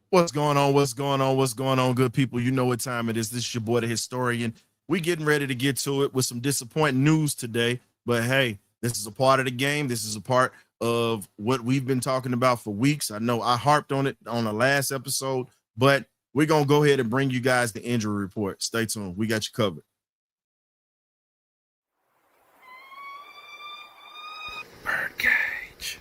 What's going on? What's going on? What's going on, good people? You know what time it is. This is your boy, the historian. We getting ready to get to it with some disappointing news today. But hey, this is a part of the game. This is a part of what we've been talking about for weeks. I know I harped on it on the last episode, but we're gonna go ahead and bring you guys the injury report. Stay tuned. We got you covered. Birdcage.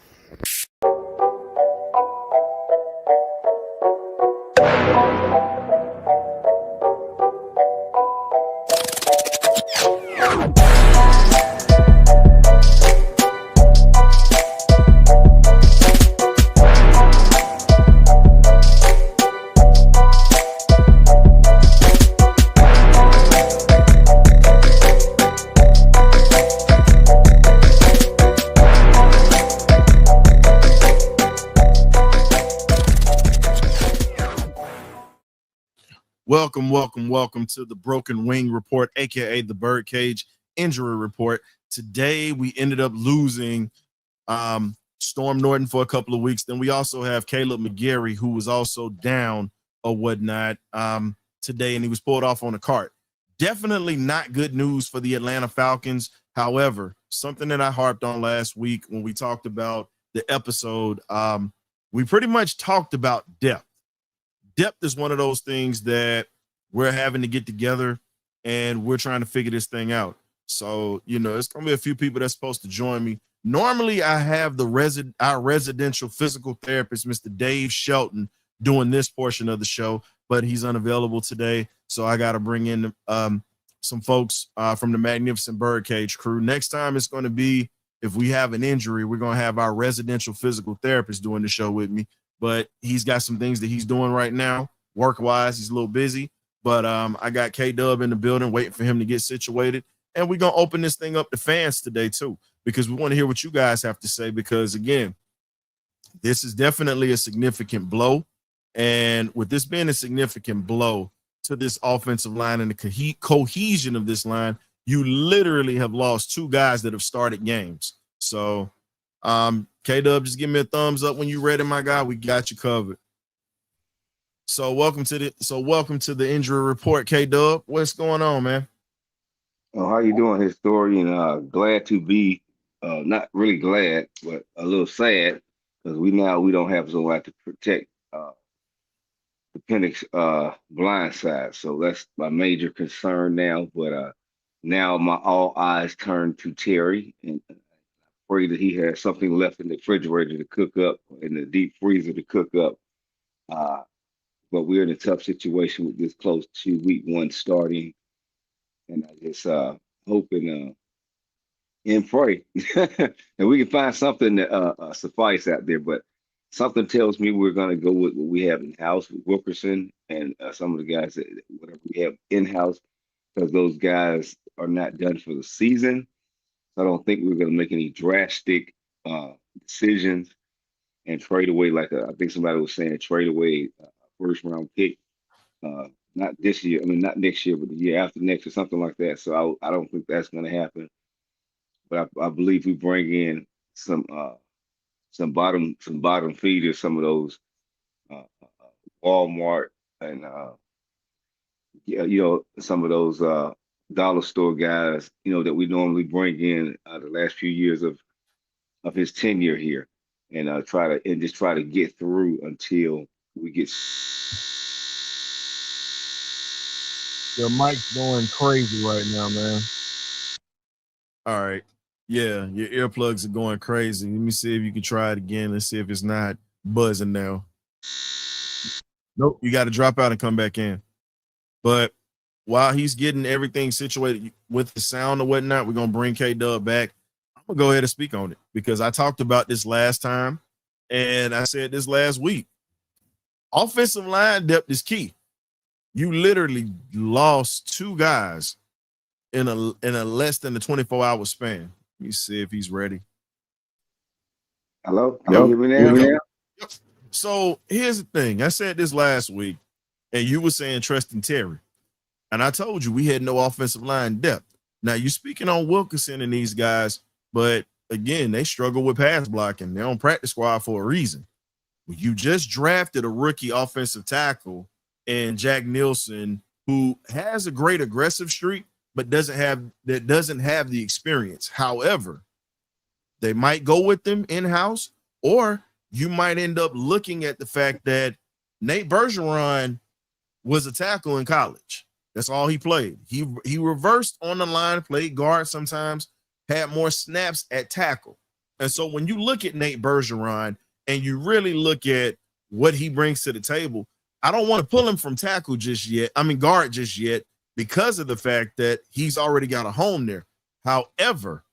Welcome to the Broken Wing Report, aka the Birdcage Injury Report. Today we ended up losing Storm Norton for a couple of weeks. Then we also have Caleb McGarry, who was also down or whatnot today, and he was pulled off on a cart. Definitely not good news for the Atlanta Falcons. However, something that I harped on last week when we talked about the episode, we pretty much talked about depth. Depth is one of those things that we're having to get together and we're trying to figure this thing out. So, it's going to be a few people that's supposed to join me. Normally, I have our residential physical therapist, Mr. Dave Shelton, doing this portion of the show, but he's unavailable today. So I got to bring in some folks from the Magnificent Birdcage crew. Next time it's going to be, if we have an injury, we're going to have our residential physical therapist doing the show with me. But he's got some things that he's doing right now, work-wise. He's a little busy. But I got K-Dub in the building waiting for him to get situated. And we're going to open this thing up to fans today, too, because we want to hear what you guys have to say. Because, again, this is definitely a significant blow. And with this being a significant blow to this offensive line and the cohesion of this line, you literally have lost two guys that have started games. So, K-Dub, just give me a thumbs up when you're ready, my guy. We got you covered. So welcome to the injury report, K-Dub. What's going on, man? Oh, how you doing, historian? Glad to be, not really glad, but a little sad because we don't have someone to protect the Penix blind side. So that's my major concern now. But now my all eyes turn to Terry, and pray that he has something left in the refrigerator to cook up, in the deep freezer to cook up. Uh, but we're in a tough situation with this close to week one starting, and I just hope and pray that we can find something that suffice out there. But something tells me we're going to go with what we have in house with Wilkerson and some of the guys that whatever we have in house, because those guys are not done for the season. So I don't think we're going to make any drastic decisions and trade away I think somebody was saying trade away a first round pick. Not this year. I mean, not next year, but the year after next or something like that. So I don't think that's going to happen. But I believe we bring in some bottom feeders, some of those Walmart and yeah, some of those dollar store guys, that we normally bring in the last few years of his tenure here, and just try to get through until we get. Your mic's going crazy right now, man. All right. Yeah, your earplugs are going crazy. Let me see if you can try it again. Let's see if it's not buzzing now. Nope, you got to drop out and come back in. But while he's getting everything situated with the sound or whatnot, we're going to bring K-Dub back. I'm going to go ahead and speak on it because I talked about this last time and I said this last week. Offensive line depth is key. You literally lost two guys in a less than a 24-hour span. Let me see if he's ready. Hello? Can you hear me now? Yep. So here's the thing. I said this last week, and you were saying Tristan Terry. And I told you we had no offensive line depth. Now, you're speaking on Wilkerson and these guys, but again, they struggle with pass blocking. They're on practice squad for a reason. You just drafted a rookie offensive tackle and Jack Nielsen, who has a great aggressive streak, but doesn't have the experience. However, they might go with them in-house, or you might end up looking at the fact that Nate Bergeron was a tackle in college. That's all he played. He reversed on the line, played guard sometimes, had more snaps at tackle. And so when you look at Nate Bergeron and you really look at what he brings to the table, I don't want to pull him from tackle just yet. I mean, guard just yet, because of the fact that he's already got a home there. However,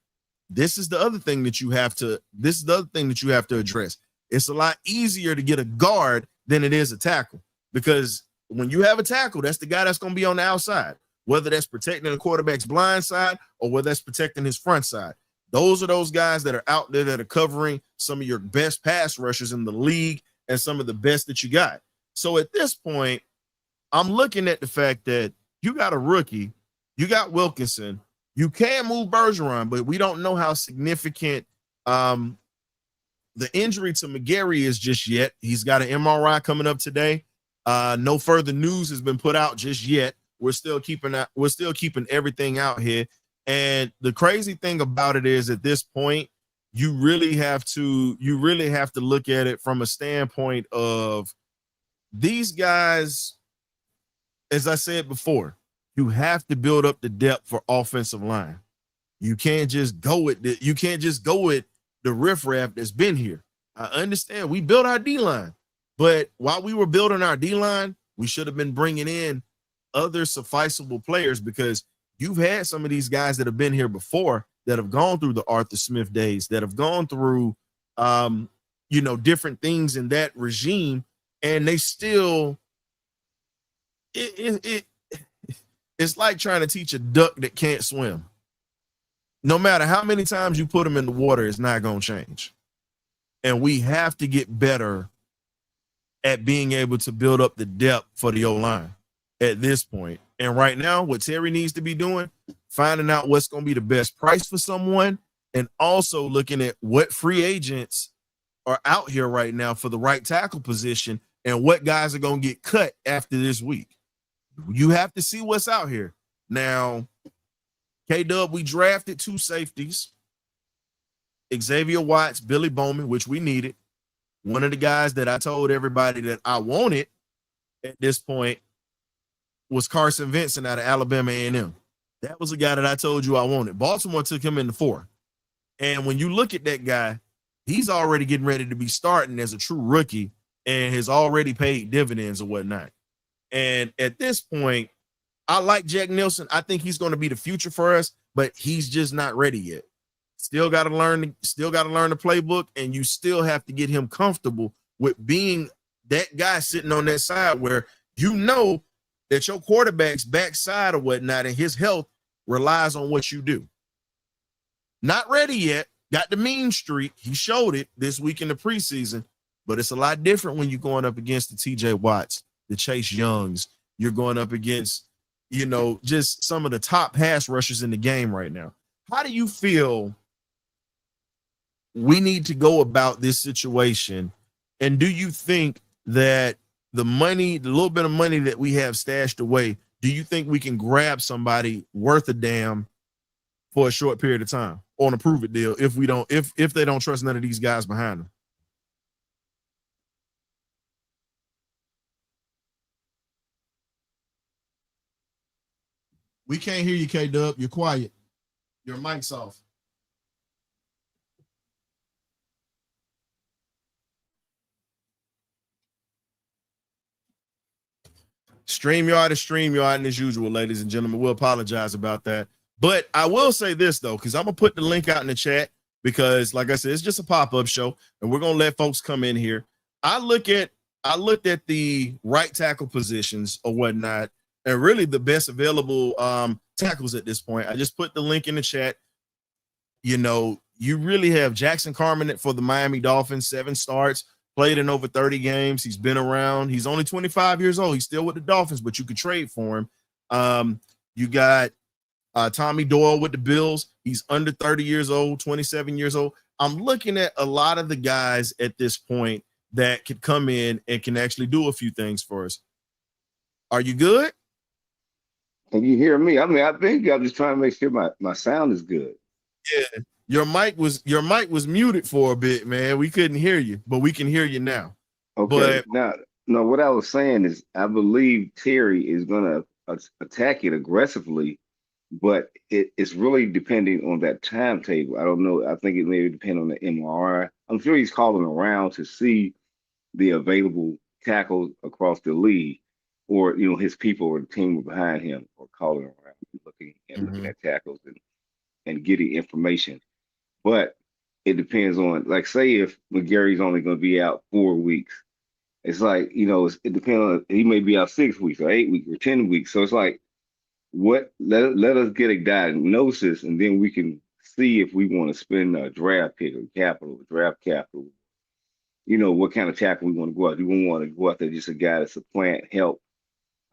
this is the other thing that you have to address. It's a lot easier to get a guard than it is a tackle, because when you have a tackle, that's the guy that's going to be on the outside, whether that's protecting the quarterback's blind side or whether that's protecting his front side. Those are those guys that are out there that are covering some of your best pass rushers in the league and some of the best that you got. So at this point, I'm looking at the fact that you got a rookie, you got Wilkinson, you can move Bergeron, but we don't know how significant the injury to McGarry is just yet. He's got an MRI coming up today. No further news has been put out just yet. We're still keeping everything out here. And the crazy thing about it is, at this point, you really have to look at it from a standpoint of these guys. As I said before, you have to build up the depth for offensive line. You can't just go with the riffraff that's been here. I understand we built our D-line, but while we were building our D-line, we should have been bringing in other sufficeable players, because you've had some of these guys that have been here before that have gone through the Arthur Smith days, that have gone through, different things in that regime, and they still, it's like trying to teach a duck that can't swim. No matter how many times you put them in the water, it's not going to change. And we have to get better at being able to build up the depth for the O-line at this point. And right now, what Terry needs to be doing, finding out what's going to be the best price for someone, and also looking at what free agents are out here right now for the right tackle position and what guys are going to get cut after this week. You have to see what's out here. Now, K-Dub, we drafted 2 safeties, Xavier Watts, Billy Bowman, which we needed. One of the guys that I told everybody that I wanted at this point was Carson Vincent out of Alabama A&M. That was a guy that I told you I wanted. Baltimore took him in the 4. And when you look at that guy, he's already getting ready to be starting as a true rookie and has already paid dividends or whatnot. And at this point, I like Jack Nielsen. I think he's going to be the future for us, but he's just not ready yet. Still got to learn the playbook, and you still have to get him comfortable with being that guy sitting on that side where you know that your quarterback's backside or whatnot and his health relies on what you do. Not ready yet. Got the mean streak. He showed it this week in the preseason, but it's a lot different when you're going up against the TJ Watts, the Chase Youngs. You're going up against, just some of the top pass rushers in the game right now. How do you feel we need to go about this situation? And do you think that the little bit of money that we have stashed away, do you think we can grab somebody worth a damn for a short period of time on a prove it deal if they don't trust none of these guys behind them? We can't hear you, K-Dub. You're quiet. Your mic's off. StreamYard is StreamYard, and as usual, ladies and gentlemen, we'll apologize about that. But I will say this, though, because I'm going to put the link out in the chat because, like I said, it's just a pop-up show, and we're going to let folks come in here. I looked at the right tackle positions or whatnot, and really the best available tackles at this point. I just put the link in the chat. You really have Jackson Carman for the Miami Dolphins, 7 starts, played in over 30 games. He's been around. He's only 25 years old. He's still with the Dolphins, but you could trade for him. You got Tommy Doyle with the Bills. He's under 30 years old, 27 years old. I'm looking at a lot of the guys at this point that could come in and can actually do a few things for us. Are you good? Can you hear me? I mean, I think I'm just trying to make sure my sound is good. Yeah. Your mic was muted for a bit, man. We couldn't hear you, but we can hear you now. Okay. But Now, no, what I was saying is I believe Terry is gonna attack it aggressively, but it's really depending on that timetable. I don't know. I think it may depend on the MRI. I'm sure he's calling around to see the available tackles across the league, or his people or the team behind him, or calling around, looking mhm. at tackles and getting information. But it depends on, like, say if McGarry's only going to be out 4 weeks, it's like, it depends on, he may be out 6 weeks or 8 weeks or 10 weeks. So it's like, let us get a diagnosis, and then we can see if we want to spend a draft pick or draft capital. What kind of tackle we want to go out. Do we want to go out there just a guy to supplant, help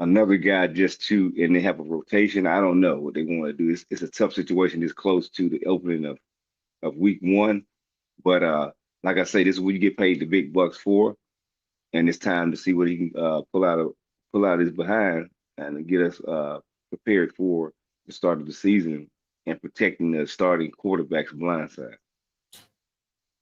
another guy just to, and they have a rotation? I don't know what they want to do. It's a tough situation this close to the opening of week 1. But like I say, this is what you get paid the big bucks for, and it's time to see what he can pull out his behind and get us prepared for the start of the season and protecting the starting quarterback's blind side.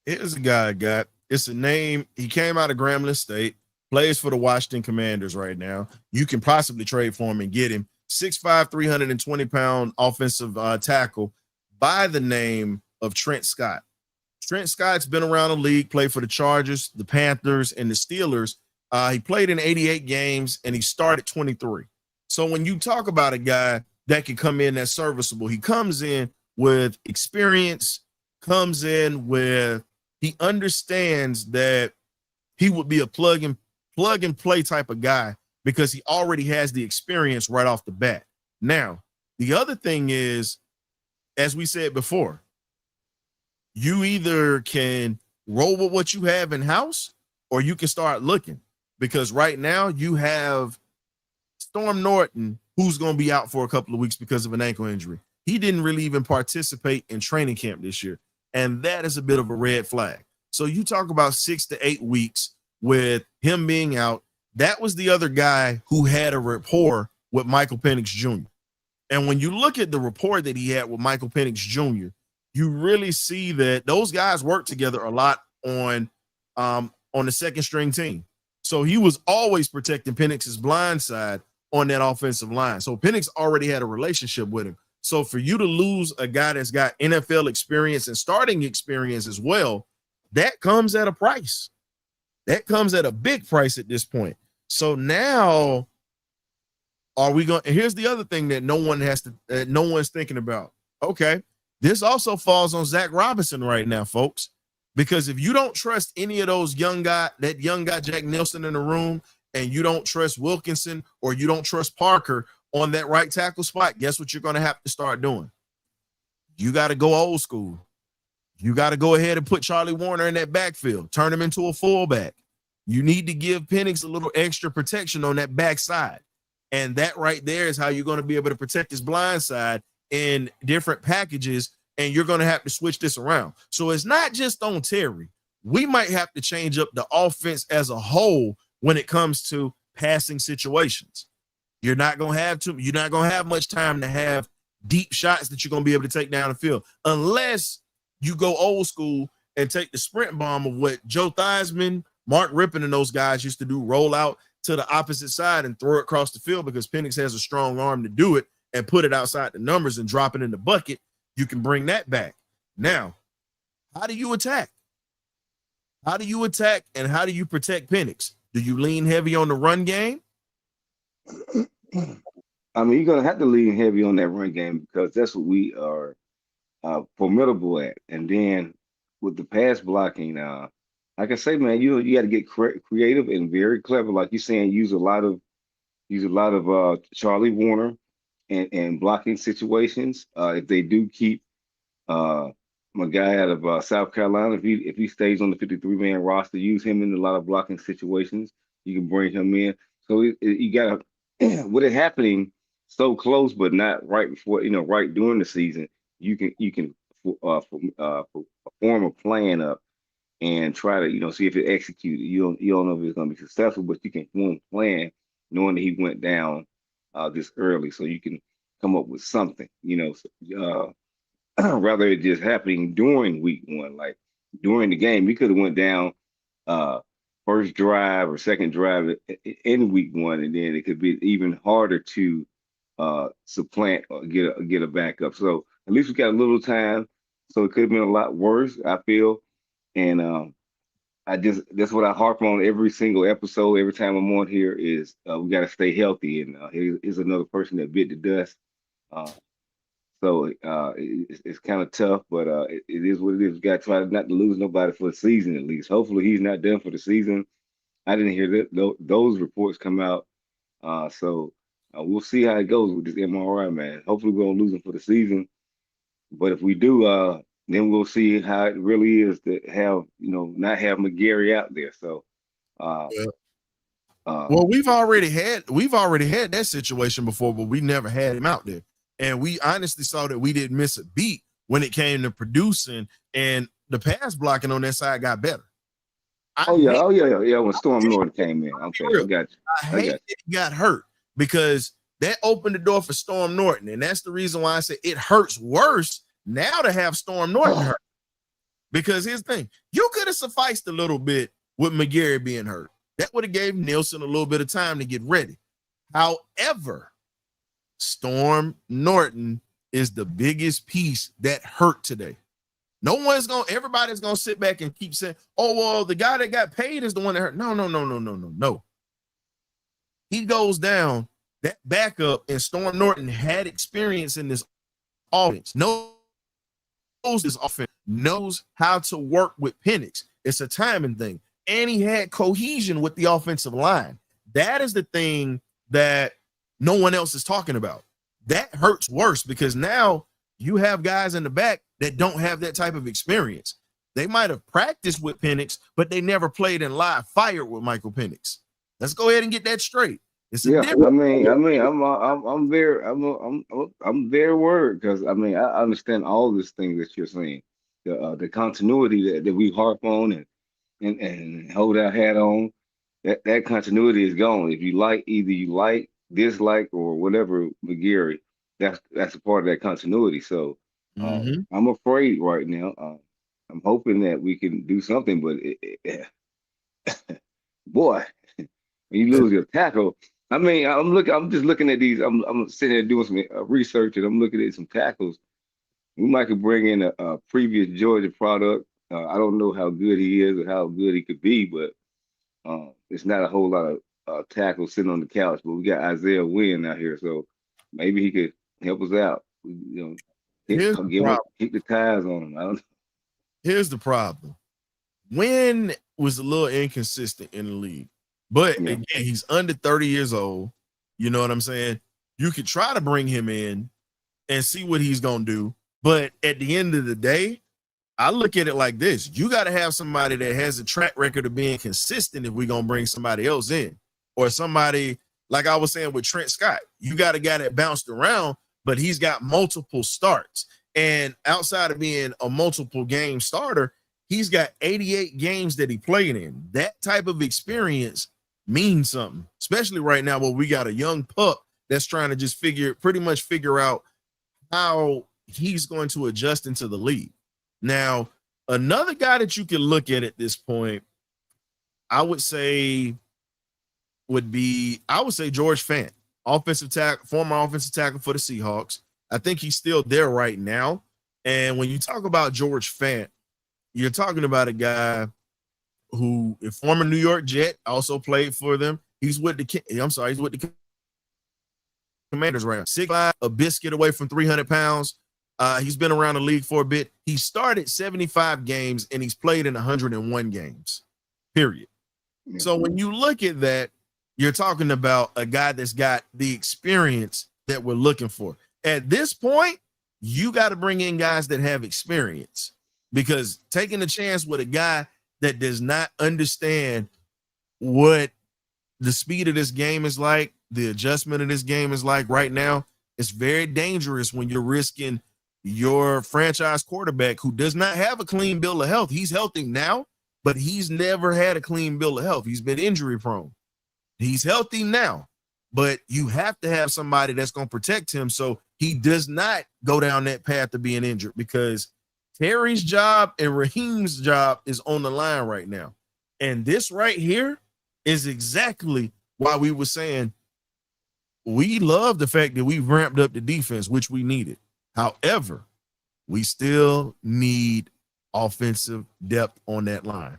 Here's a guy I got. It's a name. He came out of Grambling State, plays for the Washington Commanders right now. You can possibly trade for him and get him. 6'5", 320-pound offensive tackle by the name of Trent Scott. Trent Scott's been around the league, played for the Chargers, the Panthers, and the Steelers. He played in 88 games, and he started 23. So when you talk about a guy that can come in that's serviceable, he comes in with experience, comes in with, he understands that he would be a plug and play type of guy because he already has the experience right off the bat. Now, the other thing is, as we said before, you either can roll with what you have in house or you can start looking, because right now you have Storm Norton, who's going to be out for a couple of weeks because of an ankle injury. He didn't really even participate in training camp this year, and that is a bit of a red flag. So you talk about 6 to 8 weeks with him being out. That was the other guy who had a rapport with Michael Penix Jr. And when you look at the rapport that he had with Michael Penix Jr., you really see that those guys work together a lot on the second string team. So he was always protecting Penix's blind side on that offensive line. So Penix already had a relationship with him. So for you to lose a guy that's got NFL experience and starting experience as well, that comes at a price. That comes at a big price at this point. So now, are we going? Here's the other thing that no one's thinking about. Okay, this also falls on Zach Robinson right now, folks, because if you don't trust any of those that young guy Jack Nelson in the room, and you don't trust Wilkinson or you don't trust Parker on that right tackle spot, guess what you're going to have to start doing? You got to go old school. You got to go ahead and put Charlie Warner in that backfield, turn him into a fullback. You need to give Penix a little extra protection on that backside. And that right there is how you're going to be able to protect his blind side in different packages. And you're going to have to switch this around. So it's not just on Terry. We might have to change up the offense as a whole when it comes to passing situations. You're not going to have much time to have deep shots that you're going to be able to take down the field, unless you go old school and take the sprint bomb of what Joe Theismann, Mark Rippon, and those guys used to do, roll out to the opposite side and throw it across the field, because Penix has a strong arm to do it and put it outside the numbers and drop it in the bucket. You can bring that back. Now, how do you attack? How do you attack and how do you protect Penix? Do you lean heavy on the run game? I mean, you're going to have to lean heavy on that run game because that's what we are formidable at. And then with the pass blocking, like I say, man, you got to get creative and very clever. Like you're saying, use a lot of Charlie Warner and blocking situations. If they do keep my guy out of South Carolina, if he stays on the 53-man roster, use him in a lot of blocking situations. You can bring him in. So you got to, with it happening so close, but not right before, right during the season, you can form a plan up and try to, see if it executed. You don't know if it's going to be successful, but you can plan knowing that he went down this early, so you can come up with something. Rather it just happening during week one, like during the game, we could have went down uh, first drive or second drive in week one, and then it could be even harder to supplant or get a backup. So at least we got a little time. So it could have been a lot worse, I feel. And that's what I harp on every single episode, every time I'm on here is we got to stay healthy. And here's another person that bit the dust. Uh, it's kind of tough, but it is what it is. We got to try not to lose nobody for the season at least. Hopefully he's not done for the season. I didn't hear those reports come out. We'll see how it goes with this MRI, man. Hopefully we don't lose him for the season. But if we do, then we'll see how it really is to have, not have McGarry out there. So, yeah. Well, we've already had that situation before, but we never had him out there. And we honestly saw that we didn't miss a beat when it came to producing, and the pass blocking on that side got better. When Storm Norton came in. Okay, I got you. I hate that he got hurt because that opened the door for Storm Norton, and that's the reason why I said it hurts worse now to have Storm Norton hurt. Because here's the thing, you could have sufficed a little bit with McGarry being hurt. That would have gave Nielsen a little bit of time to get ready. However, Storm Norton is the biggest piece that hurt today. Everybody's gonna sit back and keep saying, oh, well, the guy that got paid is the one that hurt. No. He goes down, that backup, and Storm Norton had experience in this offense, knows this offense, knows how to work with Penix. It's a timing thing. And he had cohesion with the offensive line. That is the thing that no one else is talking about. That hurts worse because now you have guys in the back that don't have that type of experience. They might have practiced with Penix, but they never played in live fire with Michael Penix. Let's go ahead and get that straight. I'm very worried because I understand all these things that you're saying. The continuity that we harp on and hold our hat on, that continuity is gone. If either you like, dislike, or whatever McGarry, that's a part of that continuity. So I'm afraid right now. I'm hoping that we can do something, but boy, when you lose your tackle, I'm just looking at these. I'm sitting there doing some research, and I'm looking at some tackles. We might could bring in a previous Georgia product. I don't know how good he is or how good he could be, but it's not a whole lot of tackles sitting on the couch. But we got Isaiah Wynn out here, so maybe he could help us out. Keep the ties on him. I don't know. Here's the problem. Wynn was a little inconsistent in the league, but again, he's under 30 years old. You know what I'm saying? You could try to bring him in and see what he's gonna do, but at the end of the day, I look at it like this. You got to have somebody that has a track record of being consistent if we're going to bring somebody else in. Or somebody, like I was saying with Trent Scott, you got a guy that bounced around, but he's got multiple starts. And outside of being a multiple game starter, he's got 88 games that he played in. That type of experience means something, especially right now where we got a young pup that's trying to just pretty much figure out how he's going to adjust into the league. Now, another guy that you can look at this point, I would say George Fant, former offensive tackle for the Seahawks. I think he's still there right now. And when you talk about George Fant, you're talking about a guy who, a former New York Jet, also played for them. He's with the Commanders right now. 6'5", a biscuit away from 300 pounds. He's been around the league for a bit. He started 75 games and he's played in 101 games, period. Yeah. So when you look at that, you're talking about a guy that's got the experience that we're looking for. At this point, you got to bring in guys that have experience, because taking a chance with a guy that does not understand what the speed of this game is like, the adjustment of this game is like right now, it's very dangerous when you're risking your franchise quarterback who does not have a clean bill of health. He's healthy now, but he's never had a clean bill of health. He's been injury prone. He's healthy now, but you have to have somebody that's going to protect him so he does not go down that path of being injured, because Terry's job and Raheem's job is on the line right now. And this right here is exactly why we were saying we love the fact that we ramped up the defense, which we needed. However, we still need offensive depth on that line,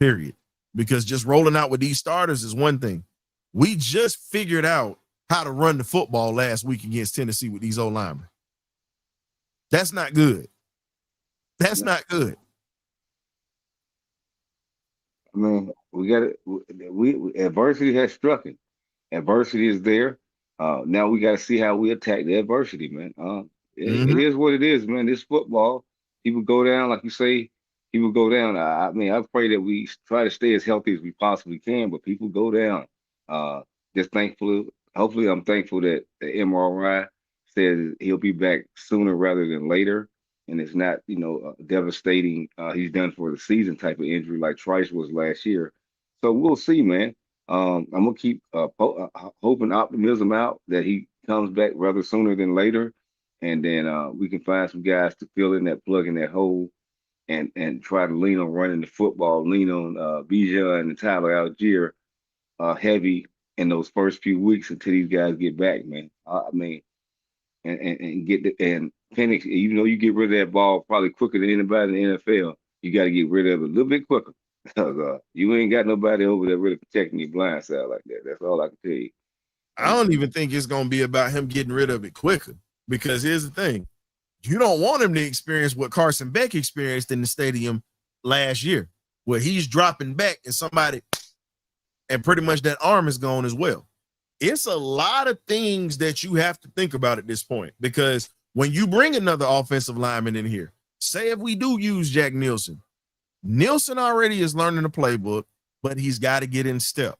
period. Because just rolling out with these starters is one thing. We just figured out how to run the football last week against Tennessee with these old linemen. That's not good. That's not good. I mean, we got it. We adversity has struck it. Adversity is there. Now we got to see how we attack the adversity, man. It is what it is, man. This football, people go down, like you say, people go down. I mean, I pray that we try to stay as healthy as we possibly can, but people go down. Just thankful. Hopefully, I'm thankful that the MRI says he'll be back sooner rather than later, and it's not, devastating. He's done for the season type of injury like Trice was last year. So we'll see, man. I'm gonna keep hoping optimism out that he comes back rather sooner than later, and then we can find some guys to fill in that plug in that hole, and try to lean on running the football, lean on Bijan and Tyler Algier heavy in those first few weeks until these guys get back, man. I mean, and get the and Penix, you get rid of that ball probably quicker than anybody in the NFL. You got to get rid of it a little bit quicker. You ain't got nobody over there really protecting your blind side like that. That's all I can tell you. I don't even think it's going to be about him getting rid of it quicker, because here's the thing. You don't want him to experience what Carson Beck experienced in the stadium last year, where he's dropping back and pretty much that arm is gone as well. It's a lot of things that you have to think about at this point, because when you bring another offensive lineman in here, say if we do use Jack Nielsen already is learning the playbook, but he's got to get in step.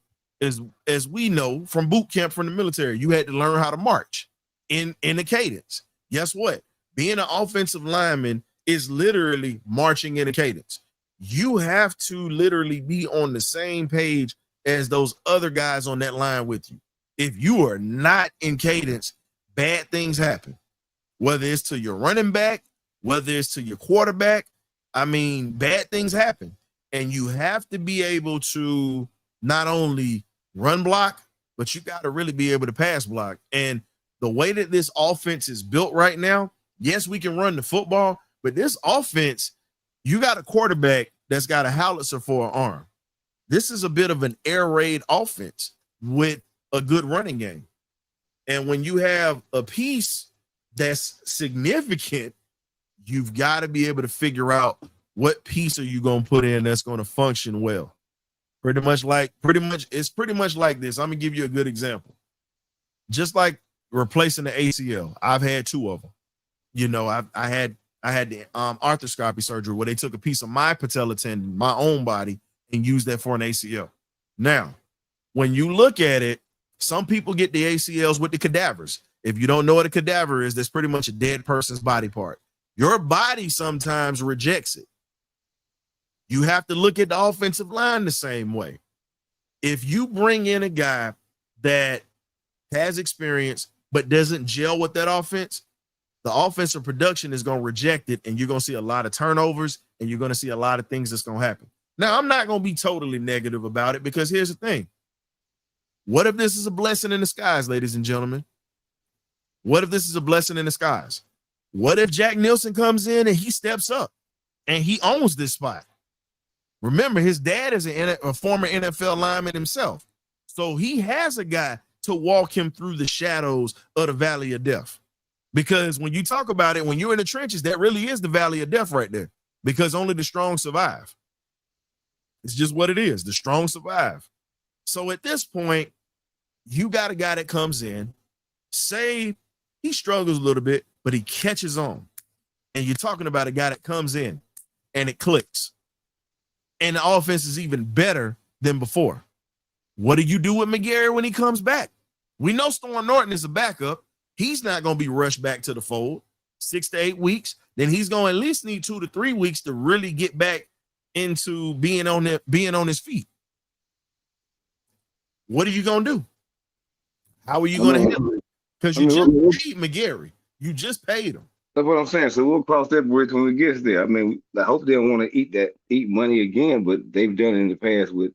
As we know from boot camp from the military, you had to learn how to march in a cadence. Guess what? Being an offensive lineman is literally marching in a cadence. You have to literally be on the same page as those other guys on that line with you. If you are not in cadence, bad things happen, whether it's to your running back, whether it's to your quarterback. I mean, bad things happen, and you have to be able to not only run block, but you got to really be able to pass block. And the way that this offense is built right now, yes, we can run the football, but this offense, you got a quarterback that's got a howitzer for an arm. This is a bit of an air raid offense with a good running game. And when you have a piece that's significant, you've got to be able to figure out what piece are you going to put in that's going to function well. It's pretty much like this. I'm going to give you a good example. Just like replacing the ACL. I've had two of them. I had the arthroscopy surgery where they took a piece of my patella tendon, my own body, and used that for an ACL. Now, when you look at it, some people get the ACLs with the cadavers. If you don't know what a cadaver is, that's pretty much a dead person's body part. Your body sometimes rejects it. You have to look at the offensive line the same way. If you bring in a guy that has experience but doesn't gel with that offense, the offensive production is going to reject it, and you're going to see a lot of turnovers, and you're going to see a lot of things that's going to happen. Now, I'm not going to be totally negative about it, because here's the thing. What if this is a blessing in disguise, ladies and gentlemen? What if this is a blessing in disguise? What if Jack Nielsen comes in and he steps up and he owns this spot? Remember, his dad is a former NFL lineman himself. So he has a guy to walk him through the shadows of the valley of death. Because when you talk about it, when you're in the trenches, that really is the valley of death right there, because only the strong survive. It's just what it is. The strong survive. So at this point, you got a guy that comes in, say he struggles a little bit, but he catches on. And you're talking about a guy that comes in and it clicks. And the offense is even better than before. What do you do with McGarry when he comes back? We know Storm Norton is a backup. He's not going to be rushed back to the fold 6 to 8 weeks. Then he's going to at least need 2 to 3 weeks to really get back into being on his feet. What are you gonna do? How are you gonna handle it? Because you just paid McGarry. You just paid him. That's what I'm saying. So we'll cross that bridge when we get there. I mean, I hope they don't want to eat money again, but they've done it in the past with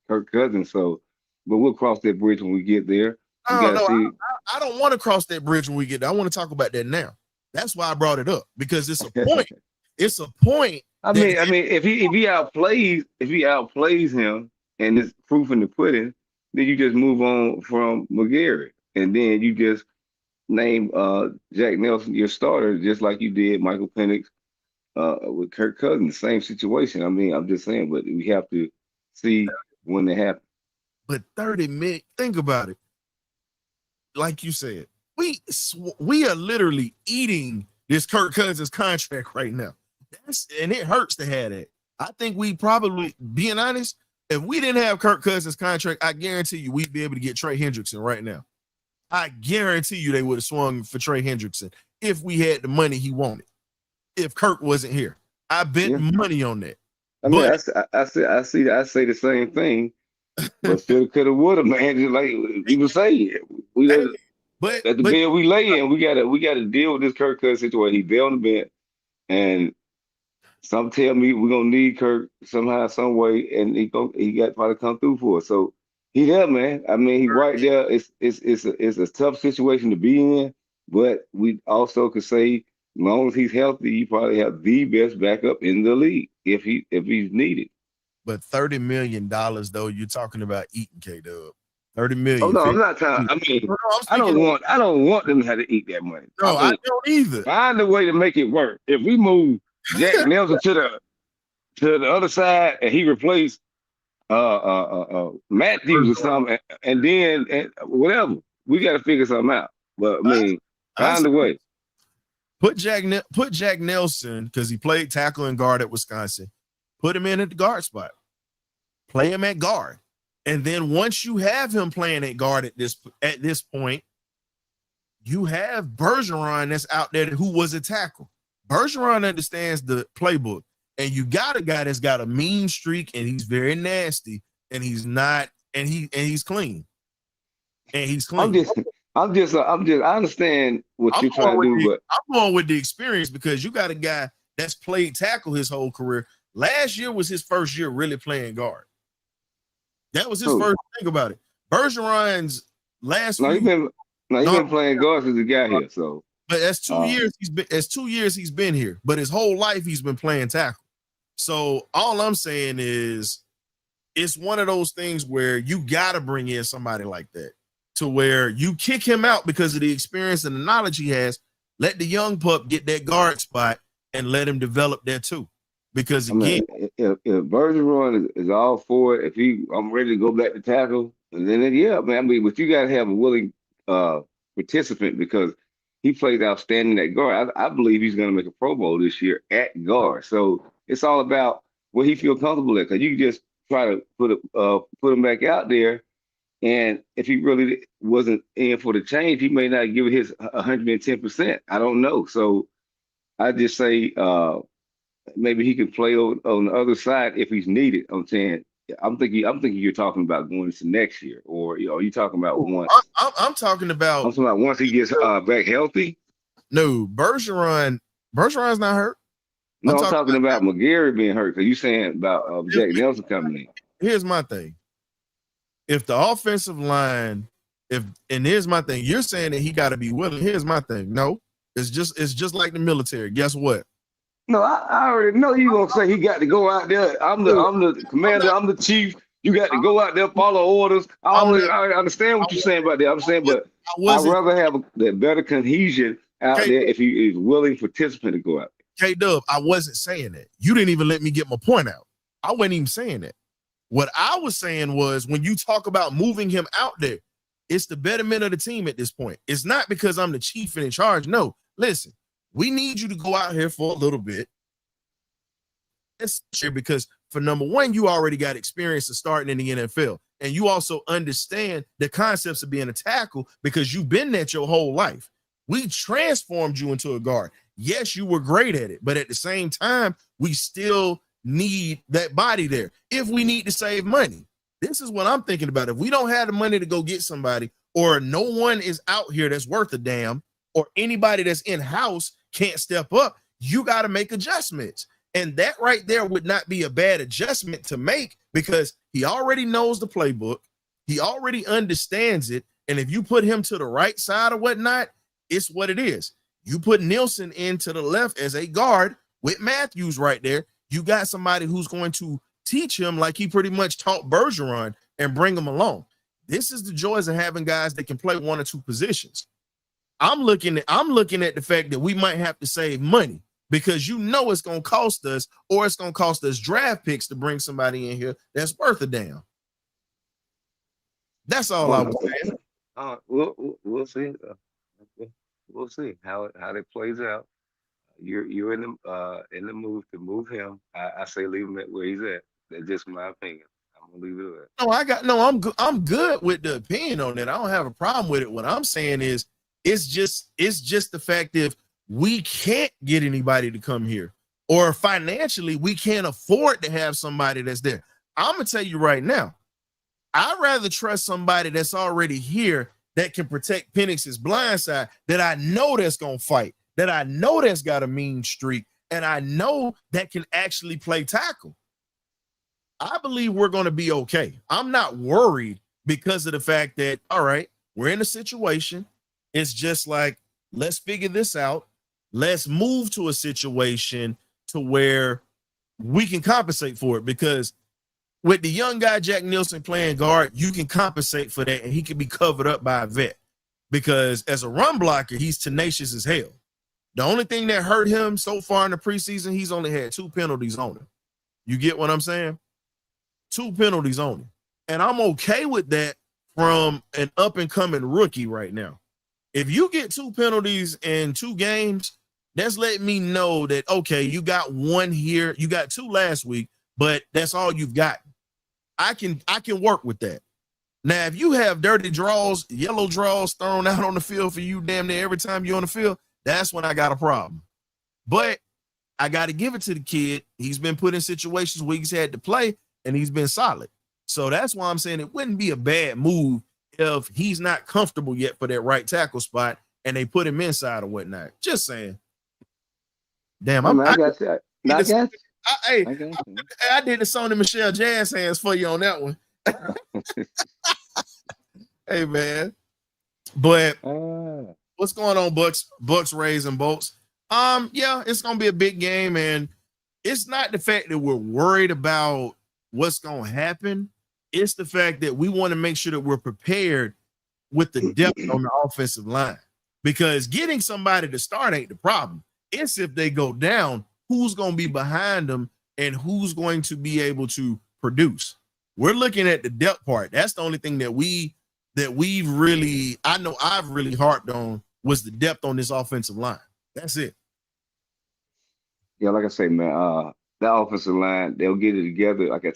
Kirk Cousins. So, but we'll cross that bridge when we get there. We I don't know. I don't want to cross that bridge when we get there. I want to talk about that now. That's why I brought it up, because it's a point. It's a point. I mean, if he outplays him and it's proof in the pudding, then you just move on from McGarry, and then you just name Jack Nelson your starter, just like you did Michael Penix with Kirk Cousins. Same situation. I mean, I'm just saying, but we have to see when it happens. But 30 million, think about it. Like you said, we are literally eating this Kirk Cousins contract right now. And it hurts to have that. I think we probably, being honest, if we didn't have Kirk Cousins' contract, I guarantee you we'd be able to get Trey Hendrickson right now. I guarantee you they would have swung for Trey Hendrickson if we had the money he wanted. If Kirk wasn't here, I bet money on that. I mean, I say the same thing, but still could have, would have, man. Just like you were saying, but at the bed we lay in, we gotta deal with this Kirk Cousins situation. He's there on the bed, and some tell me we're gonna need Kirk somehow, some way, and he got probably come through for us. So he there, man. I mean, he right there. It's a tough situation to be in, but we also could say, as long as he's healthy, you probably have the best backup in the league if he's needed. But $30 million though, you're talking about eating, K-Dub. 30 million. Oh no, I'm not trying. I mean, I don't want them to have to eat that money. No, I don't either. Find a way to make it work. If we move Jack Nelson to the other side and he replaced Matthews or something, and then whatever, we got to figure something out. But I mean, find a way. Put Jack Nelson, because he played tackle and guard at Wisconsin. Put him in at the guard spot. Play him at guard. And then once you have him playing at guard at this point, you have Bergeron that's out there who was a tackle. Bergeron understands the playbook, and you got a guy that's got a mean streak, and he's very nasty, and he's not, and he's clean, and he's clean. I understand what you're trying to do, but I'm going with the experience, because you got a guy that's played tackle his whole career. Last year was his first year really playing guard. That was his first thing about it. Bergeron's last he's been playing guard since he got here. So, but that's 2 years he's been here. But his whole life he's been playing tackle. So all I'm saying is, it's one of those things where you gotta bring in somebody like that, to where you kick him out because of the experience and the knowledge he has. Let the young pup get that guard spot and let him develop there too. Because again, if Bergeron is all for it, I'm ready to go back to tackle, and then man. I mean, but you got to have a willing participant, because he plays outstanding at guard. I believe he's going to make a Pro Bowl this year at guard. So it's all about what he feel comfortable at. Because you just try to put him back out there, and if he really wasn't in for the change, he may not give it his 110%. I don't know. So I just say. Maybe he can play on the other side if he's needed. I'm thinking you're talking about going into next year, or are you talking about once? I'm talking about once he gets back healthy. No, Bergeron's not hurt. No, I'm talking about McGarry being hurt. Because you saying about Jack Nelson coming in. Here's my thing. If the offensive line, here's my thing. You're saying that he got to be willing. Here's my thing. No, it's just like the military. Guess what? No, I already know you're gonna say he got to go out there. I'm the commander, I'm the chief. You got to go out there, follow orders. I understand what you're saying about that. I'm saying, but I'd rather have that better cohesion out there if he is willing participant to go out there. K-Dub, I wasn't saying that. You didn't even let me get my point out. I wasn't even saying that. What I was saying was, when you talk about moving him out there, it's the betterment of the team at this point. It's not because I'm the chief and in charge. No, listen. We need you to go out here for a little bit. Because for number one, you already got experience of starting in the NFL. And you also understand the concepts of being a tackle, because you've been that your whole life. We transformed you into a guard. Yes, you were great at it. But at the same time, we still need that body there. If we need to save money, this is what I'm thinking about. If we don't have the money to go get somebody, or no one is out here that's worth a damn, or anybody that's in-house can't step up, you got to make adjustments. And that right there would not be a bad adjustment to make, because he already knows the playbook. He already understands it. And if you put him to the right side or whatnot, it's what it is. You put Nielsen into the left as a guard with Matthews right there. You got somebody who's going to teach him like he pretty much taught Bergeron and bring him along. This is the joys of having guys that can play one or two positions. I'm looking at the fact that we might have to save money, because you know it's going to cost us, or it's going to cost us draft picks to bring somebody in here that's worth a damn. That's all I was saying. We'll see. We'll see how that plays out. You're in the move to move him. I say leave him at where he's at. That's just my opinion. I'm gonna leave it at that. I'm good with the opinion on that. I don't have a problem with it. What I'm saying is, it's just the fact that we can't get anybody to come here, or financially we can't afford to have somebody that's there. I'm gonna tell you right now, I'd rather trust somebody that's already here that can protect Penix's blind side, that I know that's gonna fight, that I know that's got a mean streak, and I know that can actually play tackle. I believe we're going to be okay. I'm not worried because of the fact that, all right, we're in a situation. It's just like, let's figure this out. Let's move to a situation to where we can compensate for it, because with the young guy, Jack Nielsen, playing guard, you can compensate for that, and he can be covered up by a vet, because as a run blocker, he's tenacious as hell. The only thing that hurt him so far in the preseason, he's only had 2 penalties on him. You get what I'm saying? 2 penalties on him. And I'm okay with that from an up-and-coming rookie right now. If you get 2 penalties in 2 games, that's letting me know that, okay, you got 1 here. You got 2 last week, but that's all you've got. I can work with that. Now, if you have dirty draws, yellow draws thrown out on the field for you damn near every time you're on the field, that's when I got a problem. But I got to give it to the kid. He's been put in situations where he's had to play, and he's been solid. So that's why I'm saying it wouldn't be a bad move if he's not comfortable yet for that right tackle spot and they put him inside or whatnot. Just saying. Damn, I got you. I did the Sony Michelle jazz hands for you on that one. Hey, man. But what's going on, Bucks, Rays, and Bolts? Yeah, it's gonna be a big game, and it's not the fact that we're worried about what's gonna happen. It's the fact that we want to make sure that we're prepared with the depth on the offensive line, because getting somebody to start ain't the problem. It's if they go down, who's gonna be behind them and who's going to be able to produce. We're looking at the depth part. That's the only thing that we've really, I know I've really harped on, was the depth on this offensive line. That's it. Yeah, like I say, man, that offensive line, they'll get it together. Like I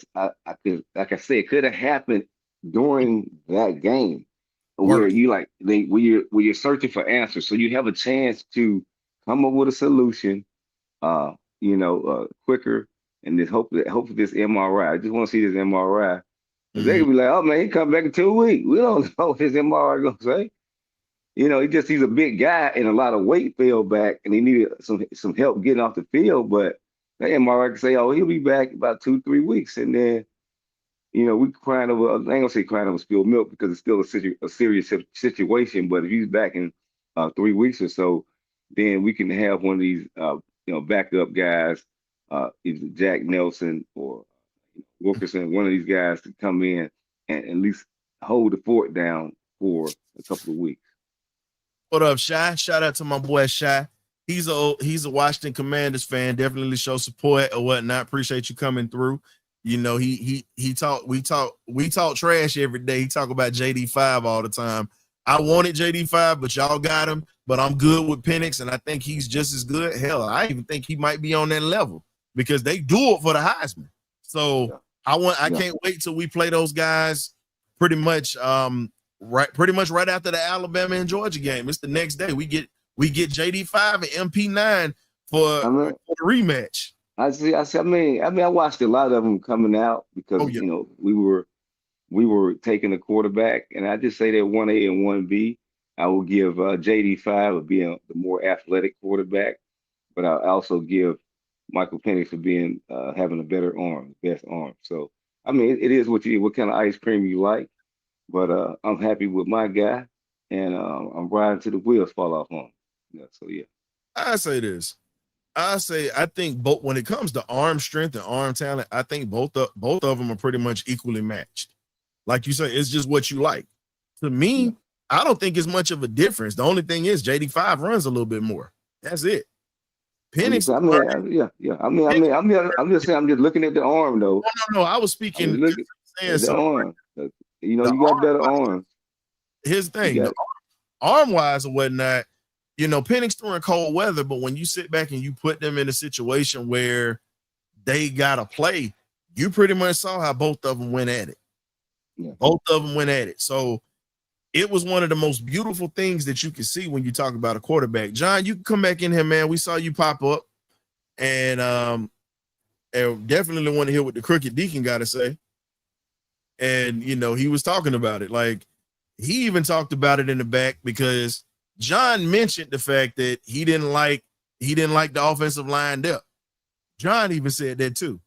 said, it could have happened during that game where where you're searching for answers, so you have a chance to come up with a solution, quicker, and then hopefully this MRI. I just want to see this MRI. Mm-hmm. They could be like, oh man, he come back in 2 weeks. We don't know what his MRI gonna say. He's a big guy and a lot of weight fell back, and he needed some help getting off the field. But that MRI can say, oh, he'll be back about 2-3 weeks, and then we crying over. I ain't gonna say crying over spilled milk, because it's still a serious situation. But if he's back in 3 weeks or so, then we can have one of these backup guys, either Jack Nelson or Wilkerson, one of these guys to come in and at least hold the fort down for a couple of weeks. What up, Shy? Shout out to my boy Shy. He's a Washington Commanders fan. Definitely show support or whatnot. Appreciate you coming through. We talk trash every day. He talk about JD5 all the time. I wanted JD5, but y'all got him. But I'm good with Penix, and I think he's just as good. Hell, I even think he might be on that level, because they do it for the Heisman. So I can't wait till we play those guys pretty much right after the Alabama and Georgia game. It's the next day. We get JD5 and MP9 for the rematch. I see. I watched a lot of them coming out because Oh yeah, we were taking a quarterback, and I just say that 1A and 1B. I will give JD5 for being the more athletic quarterback, but I also give Michael Penix for being having a better arm, best arm. So I mean, it is what kind of ice cream you like, but I'm happy with my guy, and I'm riding till the wheels fall off on him. Yeah, so yeah. I say this. I think both when it comes to arm strength and arm talent, I think both of them are pretty much equally matched. Like you say, it's just what you like. To Yeah. me, I don't think it's much of a difference. The only thing is JD5 runs a little bit more. That's it. I'm just, Penix, I mean, yeah, yeah. I'm just saying, I'm just looking at the arm though. no, I was I'm speaking just looking saying at the something. arm. The You got better arms. Here's the You thing, got arm wise or whatnot, Penix during cold weather, but when you sit back and you put them in a situation where they gotta play, you pretty much saw how both of them went at it. yeah. Both of them went at it. So it was one of the most beautiful things that you can see when you talk about a quarterback. John, you can come back in here, man. We saw you pop up, and definitely want to hear what the Crooked Deacon got to say. And he was talking about it. Like he even talked about it in the back because John mentioned the fact that he didn't like the offensive line depth. John even said that too.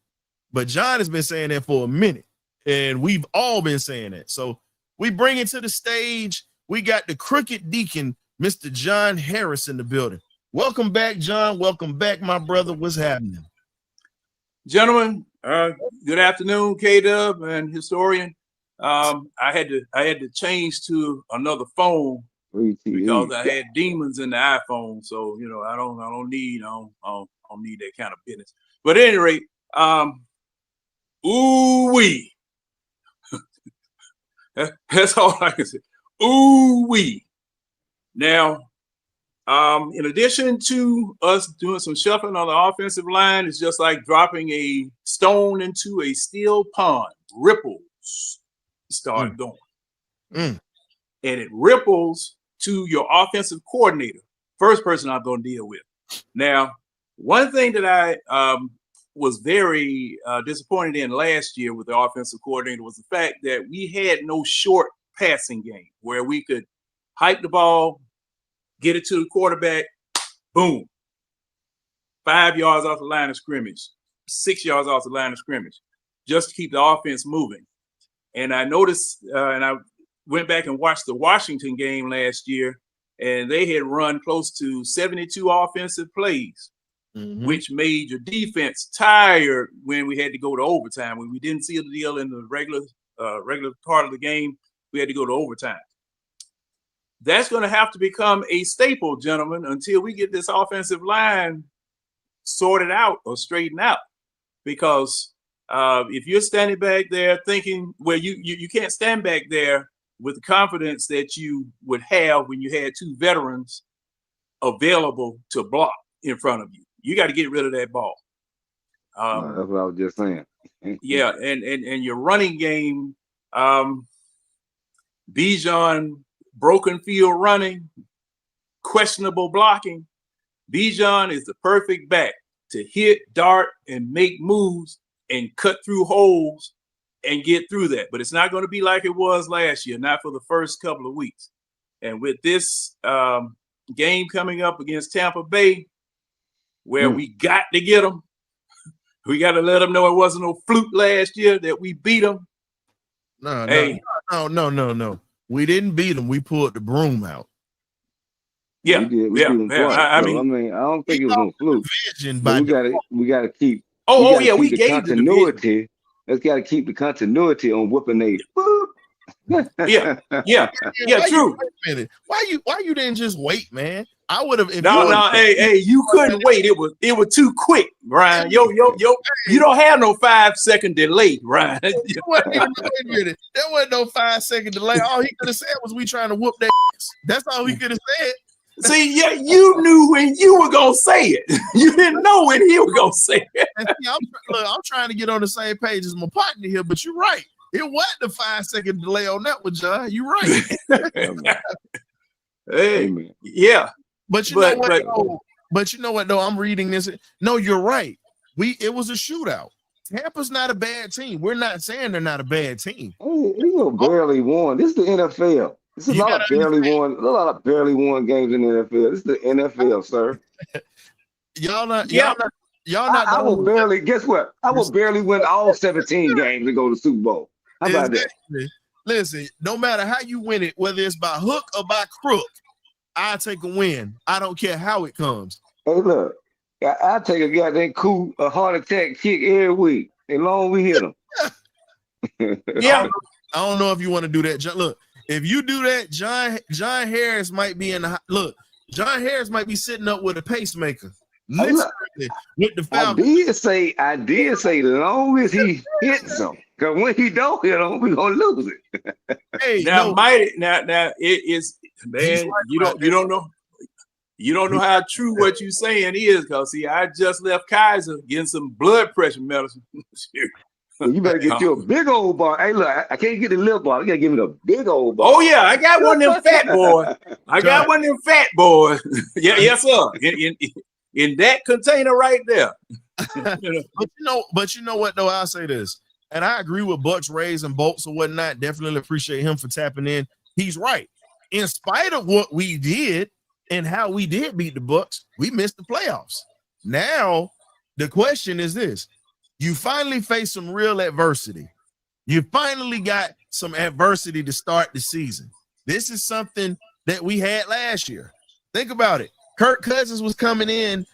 But John has been saying that for a minute, and we've all been saying that. So we bring it to the stage. We got the Crooked Deacon, Mr. John Harris, in the building. Welcome back, John. Welcome back, my brother. What's happening? Gentlemen, good afternoon, K-Dub and historian. I had to change to another phone because I had demons in the iPhone. So I don't need that kind of business. But at any rate, ooh wee. That's all I can say. Ooh wee. Now, in addition to us doing some shuffling on the offensive line, it's just like dropping a stone into a still pond. Ripples start going. And it ripples to your offensive coordinator, first person I'm going to deal with. Now, one thing that I was very disappointed in last year with the offensive coordinator was the fact that we had no short passing game where we could hike the ball, get it to the quarterback, boom, 5 yards off the line of scrimmage, 6 yards off the line of scrimmage, just to keep the offense moving. And I noticed, and I went back and watched the Washington game last year, and they had run close to 72 offensive plays, which made your defense tired when we had to go to overtime. When we didn't see the deal in the regular part of the game, we had to go to overtime. That's going to have to become a staple, gentlemen, until we get this offensive line sorted out or straightened out. Because if you're standing back there thinking, well, you can't stand back there with the confidence that you would have when you had two veterans available to block in front of you. You got to get rid of that ball. That's what I was just saying. Yeah, and your running game, Bijan, broken field running, questionable blocking. Bijan is the perfect back to hit, dart, and make moves and cut through holes and get through that. But it's not going to be like it was last year, not for the first couple of weeks. And with this game coming up against Tampa Bay, where we got to get them, we got to let them know it wasn't no fluke last year that we beat them. No. We didn't beat them. We pulled the broom out. Yeah, we did them twice. I mean, I don't think it was no fluke. We gotta keep. We gave continuity. Let's gotta keep the continuity on whooping they. Yeah, true. Wait a minute. Why you didn't just wait, man? I would have. Hey, you couldn't wait. It was too quick, Ryan. You don't have no 5-second delay, Ryan. Wait a minute. There wasn't no 5-second delay. All he could have said was, "We trying to whoop that." That's all he could have said. See, yeah, you knew when you were gonna say it. You didn't know when he was gonna say it. See, I'm trying to get on the same page as my partner here, but you're right. It wasn't a 5-second delay on that one, John. You're right. Hey, yeah. But you know what though? I'm reading this. No, you're right. it was a shootout. Tampa's not a bad team. We're not saying they're not a bad team. He barely won. This is the NFL. This is a lot of barely won games in the NFL. This is the NFL, sir. Y'all not. I will barely. Guess what? I will barely win all 17 games and go to the Super Bowl. How about that? Listen, no matter how you win it, whether it's by hook or by crook, I take a win. I don't care how it comes. Hey, look, I take a goddamn a heart attack kick every week, as long as we hit them. Yeah. I don't know if you want to do that. Look, if you do that, John Harris might be in the look. John Harris might be sitting up with a pacemaker. Literally, with the Falcons. I did say as long as he hits them, because when he don't hit them, we're gonna lose it. Hey, now it is, man. You don't know how true what you're saying is, because see, I just left Kaiser getting some blood pressure medicine. You better get you a big old bar. Hey, look, I can't get the little bar. You gotta give me the big old bar. Oh yeah, I got one of them fat boys. Yeah, yes, sir. In that container right there. But you know what though? I'll say this, and I agree with Bucks, Rays, and Bolts or whatnot. Definitely appreciate him for tapping in. He's right. In spite of what we did and how we did beat the Bucks, we missed the playoffs. Now the question is this: you finally face some real adversity. You finally got some adversity to start the season. This is something that we had last year. Think about it. Kirk Cousins was coming in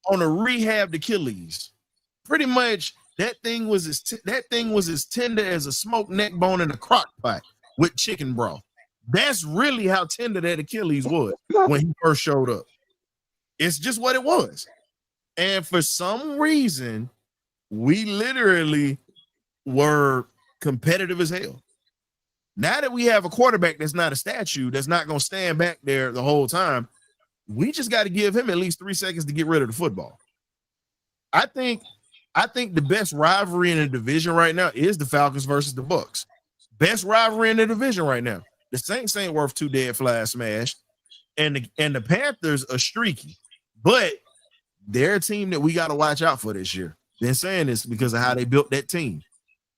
on a rehabbed Achilles. Pretty much that thing was as tender as a smoked neck bone in a crock pot with chicken broth. That's really how tender that Achilles was when he first showed up. It's just what it was. And for some reason, we literally were competitive as hell. Now that we have a quarterback that's not a statue, that's not going to stand back there the whole time, we just got to give him at least 3 seconds to get rid of the football. I think the best rivalry in the division right now is the Falcons versus the Bucks. Best rivalry in the division right now. The Saints ain't worth 2 dead flies smashed, and the Panthers are streaky, but they're a team that we got to watch out for this year. Been saying this because of how they built that team.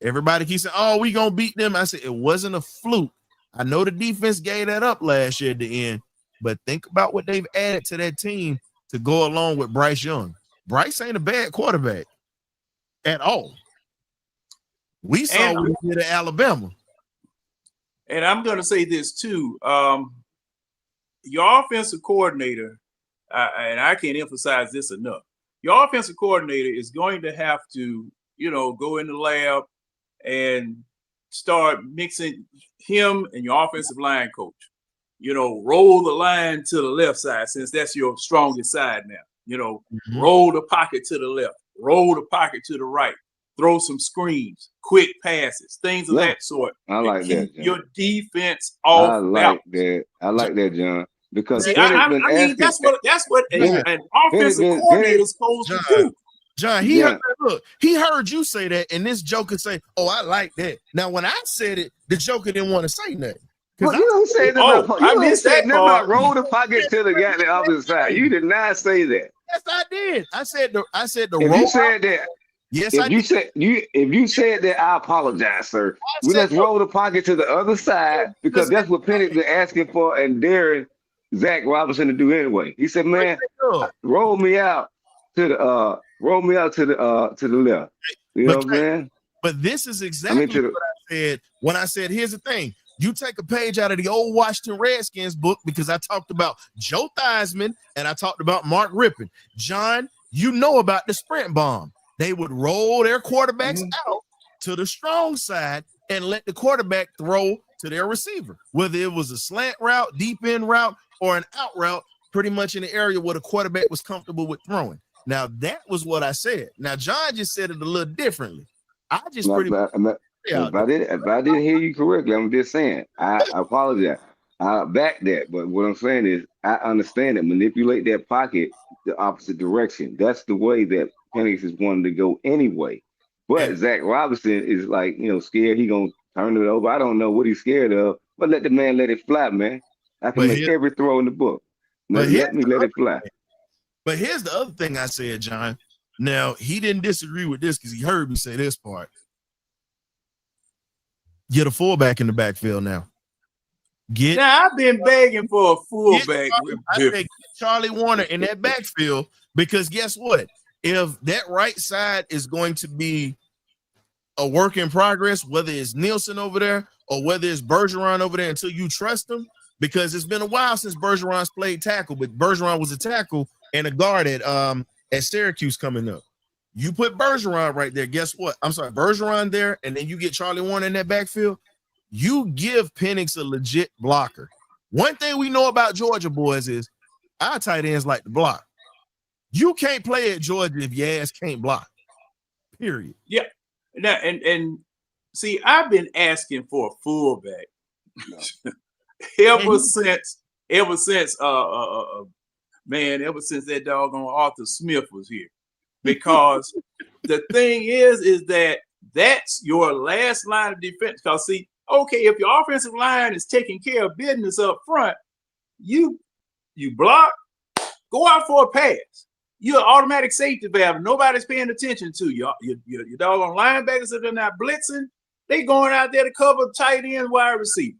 Everybody keeps saying, "Oh, we gonna beat them." I said it wasn't a fluke. I know the defense gave that up last year at the end. But think about what they've added to that team to go along with Bryce Young. Bryce ain't a bad quarterback at all. We saw what he did at Alabama. And I'm going to say this too. Your offensive coordinator, and I can't emphasize this enough, your offensive coordinator is going to have to, go in the lab and start mixing him and your offensive line coach. Roll the line to the left side, since that's your strongest side now. Roll the pocket to the left, roll the pocket to the right, throw some screens, quick passes, things of that sort. I like that, John. Your defense off. I like that, John. Because that's what an offensive coordinator is supposed to do. John, he heard you say that, and this joker say, "Oh, I like that." Now, when I said it, the joker didn't want to say nothing. Well, you don't say that. I missed that part. Roll the pocket to the guy on the opposite side. You did not say that. Yes, I did. I said the if roll. You said that. Yes, if you said that, I apologize, sir. Let's roll the pocket to the other side, because that's what Penny's been asking for and daring Zach Robinson to do anyway. He said, "Man, roll me out to the left." You know what I'm saying? But this is exactly what I said when I said, "Here's the thing." You take a page out of the old Washington Redskins book, because I talked about Joe Theismann and I talked about Mark Rippon. John, you know about the sprint bomb. They would roll their quarterbacks out to the strong side and let the quarterback throw to their receiver, whether it was a slant route, deep end route, or an out route, pretty much in the area where the quarterback was comfortable with throwing. Now, that was what I said. Now, John just said it a little differently. I just if I didn't hear you correctly, I'm just saying, I apologize. I back that. But what I'm saying is, I understand it. Manipulate that pocket the opposite direction. That's the way that Penix is wanting to go anyway. But Zach Robinson is like, scared he gonna turn it over. I don't know what he's scared of, but let the man let it fly, man. I can make every throw in the book. Let me let it fly. But here's the other thing I said, John. Now, he didn't disagree with this because he heard me say this part. Get a fullback in the backfield now. Now, I've been begging for a fullback. I think Charlie Warner in that backfield, because guess what? If that right side is going to be a work in progress, whether it's Nielsen over there or whether it's Bergeron over there, until you trust him, because it's been a while since Bergeron's played tackle, but Bergeron was a tackle and a guard at Syracuse coming up. You put Bergeron right there, guess what? I'm sorry, Bergeron there, and then you get Charlie Warner in that backfield. You give Penix a legit blocker. One thing we know about Georgia boys is our tight ends like to block. You can't play at Georgia if your ass can't block. Period. Yeah. Now, and see, I've been asking for a fullback ever since that doggone Arthur Smith was here. Because the thing is that that's your last line of defense. Because see, okay, if your offensive line is taking care of business up front, you block, go out for a pass. You're an automatic safety valve. Nobody's paying attention to you. Your doggone linebackers, if they're not blitzing, they going out there to cover tight end, wide receiver.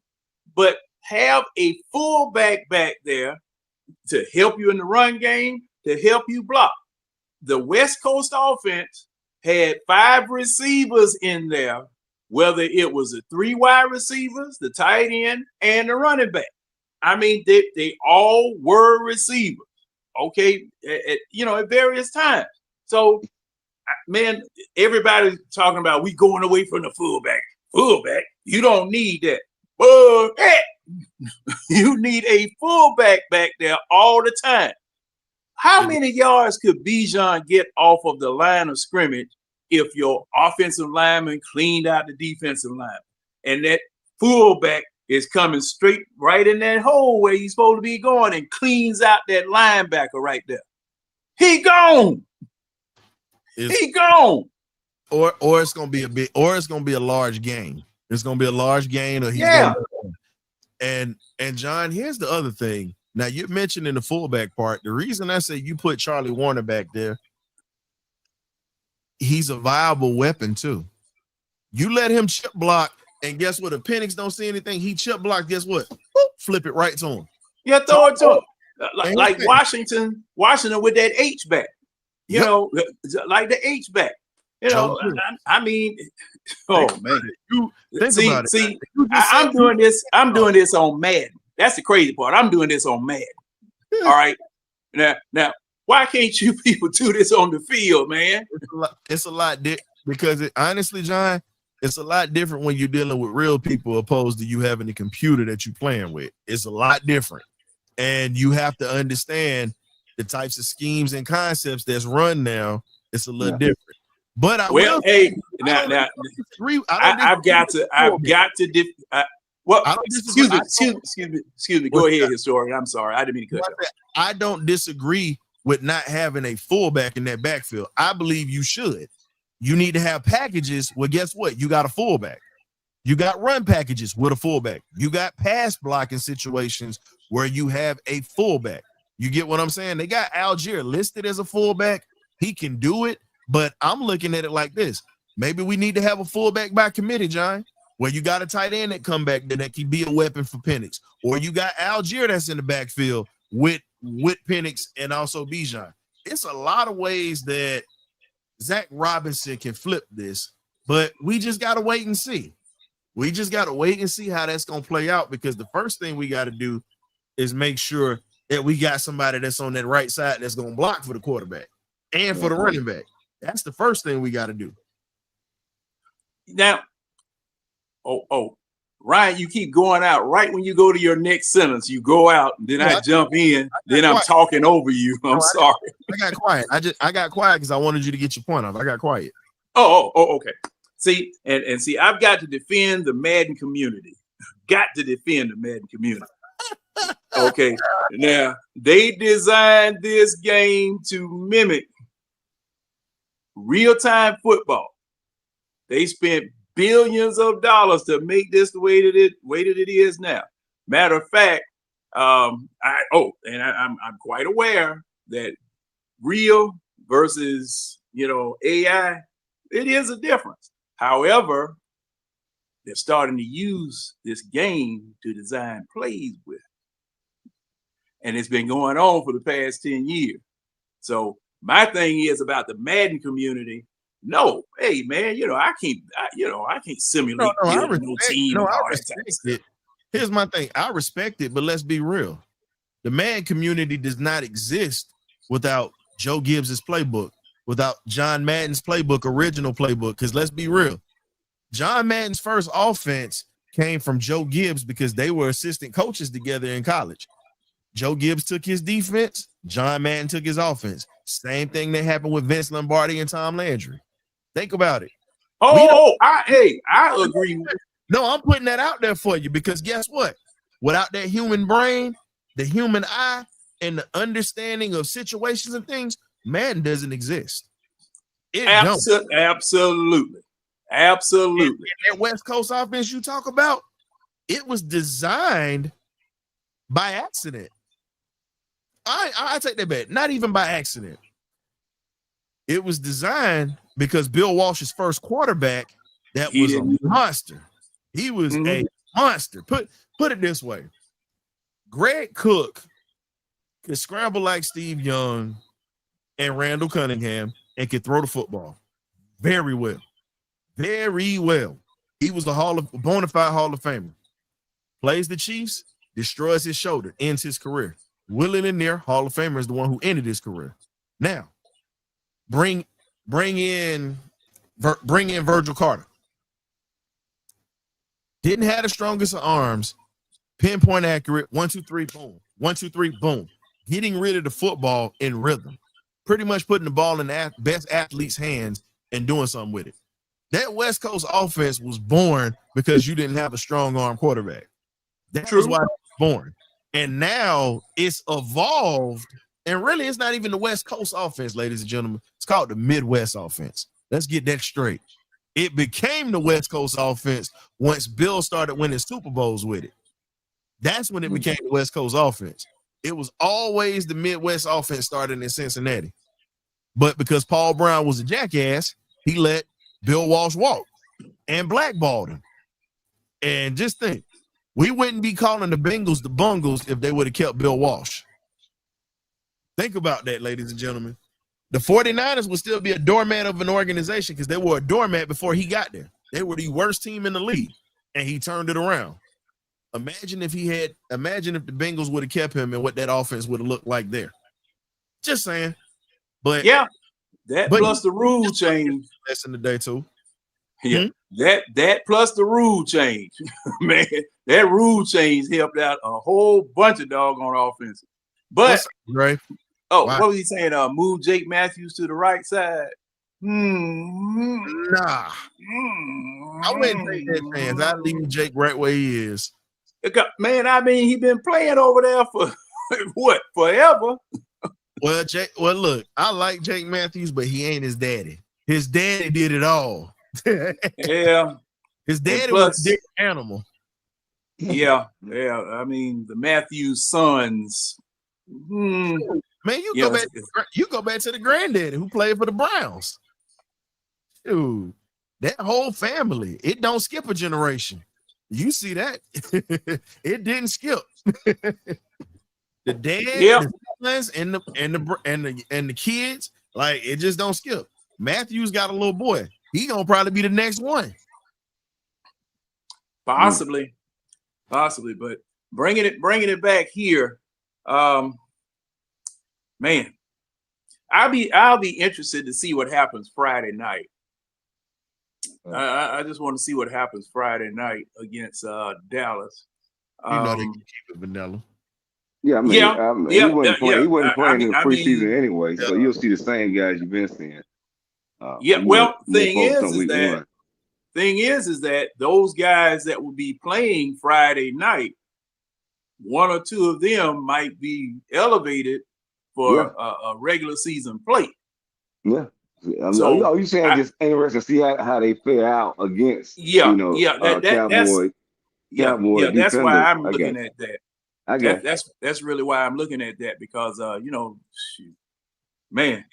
But have a fullback back there to help you in the run game, to help you block. The West Coast offense had 5 receivers in there, whether it was the 3 wide receivers, the tight end, and the running back. I mean, they all were receivers, okay, at various times. So, man, everybody's talking about we going away from the fullback. Fullback, you don't need that. You need a fullback back there all the time. How many yards could Bijan get off of the line of scrimmage if your offensive lineman cleaned out the defensive line? And that fullback is coming straight right in that hole where he's supposed to be going and cleans out that linebacker right there. He gone. He gone. Or it's gonna be a large gain. It's gonna be a large gain, or he's and John, here's the other thing. Now, you're mentioning the fullback part. The reason I say you put Charlie Warner back there, he's a viable weapon too. You let him chip block, and guess what? If Penix don't see anything, he chip block. Guess what? Boop, flip it right to him. Yeah, throw it to him. Like Washington with that H back. You know, like the H back. You know, I mean, oh man. You think about it. See, I'm doing this. I'm doing this on Madden. That's the crazy part. I'm doing this on Madden. All right. Now, why can't you people do this on the field, man? It's a lot because honestly, John, it's a lot different when you're dealing with real people opposed to you having a computer that you're playing with. It's a lot different, and you have to understand the types of schemes and concepts that's run now. It's a little different. But I've got to. Well, excuse me. Go ahead, historian. I'm sorry. I didn't mean to cut you off. I don't disagree with not having a fullback in that backfield. I believe you should. You need to have packages. Well, guess what? You got a fullback. You got run packages with a fullback. You got pass blocking situations where you have a fullback. You get what I'm saying? They got Algier listed as a fullback. He can do it, but I'm looking at it like this. Maybe we need to have a fullback by committee, John, where you got a tight end that come back that can be a weapon for Penix, or you got Algier that's in the backfield with Penix and also Bijan. It's a lot of ways that Zach Robinson can flip this, but we just got to wait and see. We just got to wait and see how that's going to play out, because the first thing we got to do is make sure that we got somebody that's on that right side that's going to block for the quarterback and for the running back. That's the first thing we got to do. Now, Ryan, you keep going out right when you go to your next sentence. You go out, and then I jump in, then I'm talking over you. I'm sorry. I got quiet. I got quiet because I wanted you to get your point off. I got quiet. Oh, okay. See, and see, I've got to defend the Madden community. Got to defend the Madden community. Okay. Now, they designed this game to mimic real-time football. They spent billions of dollars to make this the way that it is now. Matter of fact, I'm quite aware that real versus AI, it is a difference. However, they're starting to use this game to design plays with. And it's been going on for the past 10 years. So my thing is about the Madden community. No, hey man, I can't simulate building no team and all that type of stuff. Here's my thing. I respect it, but let's be real. The Madden community does not exist without Joe Gibbs's playbook, without John Madden's playbook, original playbook. Because let's be real. John Madden's first offense came from Joe Gibbs because they were assistant coaches together in college. Joe Gibbs took his defense. John Madden took his offense. Same thing that happened with Vince Lombardi and Tom Landry. Think about it. I agree. No, I'm putting that out there for you because guess what? Without that human brain, the human eye, and the understanding of situations and things, Madden doesn't exist. Absolutely. And that West Coast offense you talk about, it was designed by accident. I take that back. Not even by accident. It was designed because Bill Walsh's first quarterback, that was a monster. He was a monster. Put it this way. Greg Cook could scramble like Steve Young and Randall Cunningham and could throw the football very well. Very well. He was a bona fide Hall of Famer. Plays the Chiefs, destroys his shoulder, ends his career. Willie Lanier, Hall of Famer, is the one who ended his career. Now, bring in Virgil Carter. Didn't have the strongest of arms, pinpoint accurate, 1, 2, 3, boom. 1, 2, 3, boom. Getting rid of the football in rhythm. Pretty much putting the ball in the best athlete's hands and doing something with it. That West Coast offense was born because you didn't have a strong arm quarterback. That was why it was born. And now it's evolved. And really, it's not even the West Coast offense, ladies and gentlemen. It's called the Midwest offense. Let's get that straight. It became the West Coast offense once Bill started winning Super Bowls with it. That's when it became the West Coast offense. It was always the Midwest offense starting in Cincinnati. But because Paul Brown was a jackass, he let Bill Walsh walk and blackballed him. And just think, we wouldn't be calling the Bengals the Bungles if they would have kept Bill Walsh. Think about that, ladies and gentlemen. The 49ers would still be a doormat of an organization because they were a doormat before he got there. They were the worst team in the league, and he turned it around. Imagine if the Bengals would have kept him and what that offense would have looked like there. Just saying. But yeah, plus the rule change. That's in the day too. Yeah, that plus the rule change, man. That rule change helped out a whole bunch of doggone offenses. But right. Oh, wow. What was he saying? Move Jake Matthews to the right side. Nah. I wouldn't take that chance. I'd leave Jake right where he is. Man, I mean, he's been playing over there for what, forever? Well, look, I like Jake Matthews, but he ain't his daddy. His daddy did it all. Yeah. His daddy was a different animal. Yeah. I mean, the Matthews sons. Man, you go back to the granddaddy who played for the Browns. Dude, that whole family, it don't skip a generation. You see that? It didn't skip. The dad, the siblings, and the kids, like it just don't skip. Matthews got a little boy. He gonna probably be the next one. Possibly, but bringing it back here. Man, I'll be interested to see what happens Friday night. I just want to see what happens Friday night against Dallas. You know they can keep it vanilla. Yeah, I mean, he wasn't playing in the preseason anyway, so you'll see the same guys you've been seeing. Thing is that those guys that will be playing Friday night, one or two of them might be elevated for a regular season play. Yeah. So you saying just interesting to see how they fare out against Cowboy. That's why I'm looking at that. That's really why I'm looking at that because man,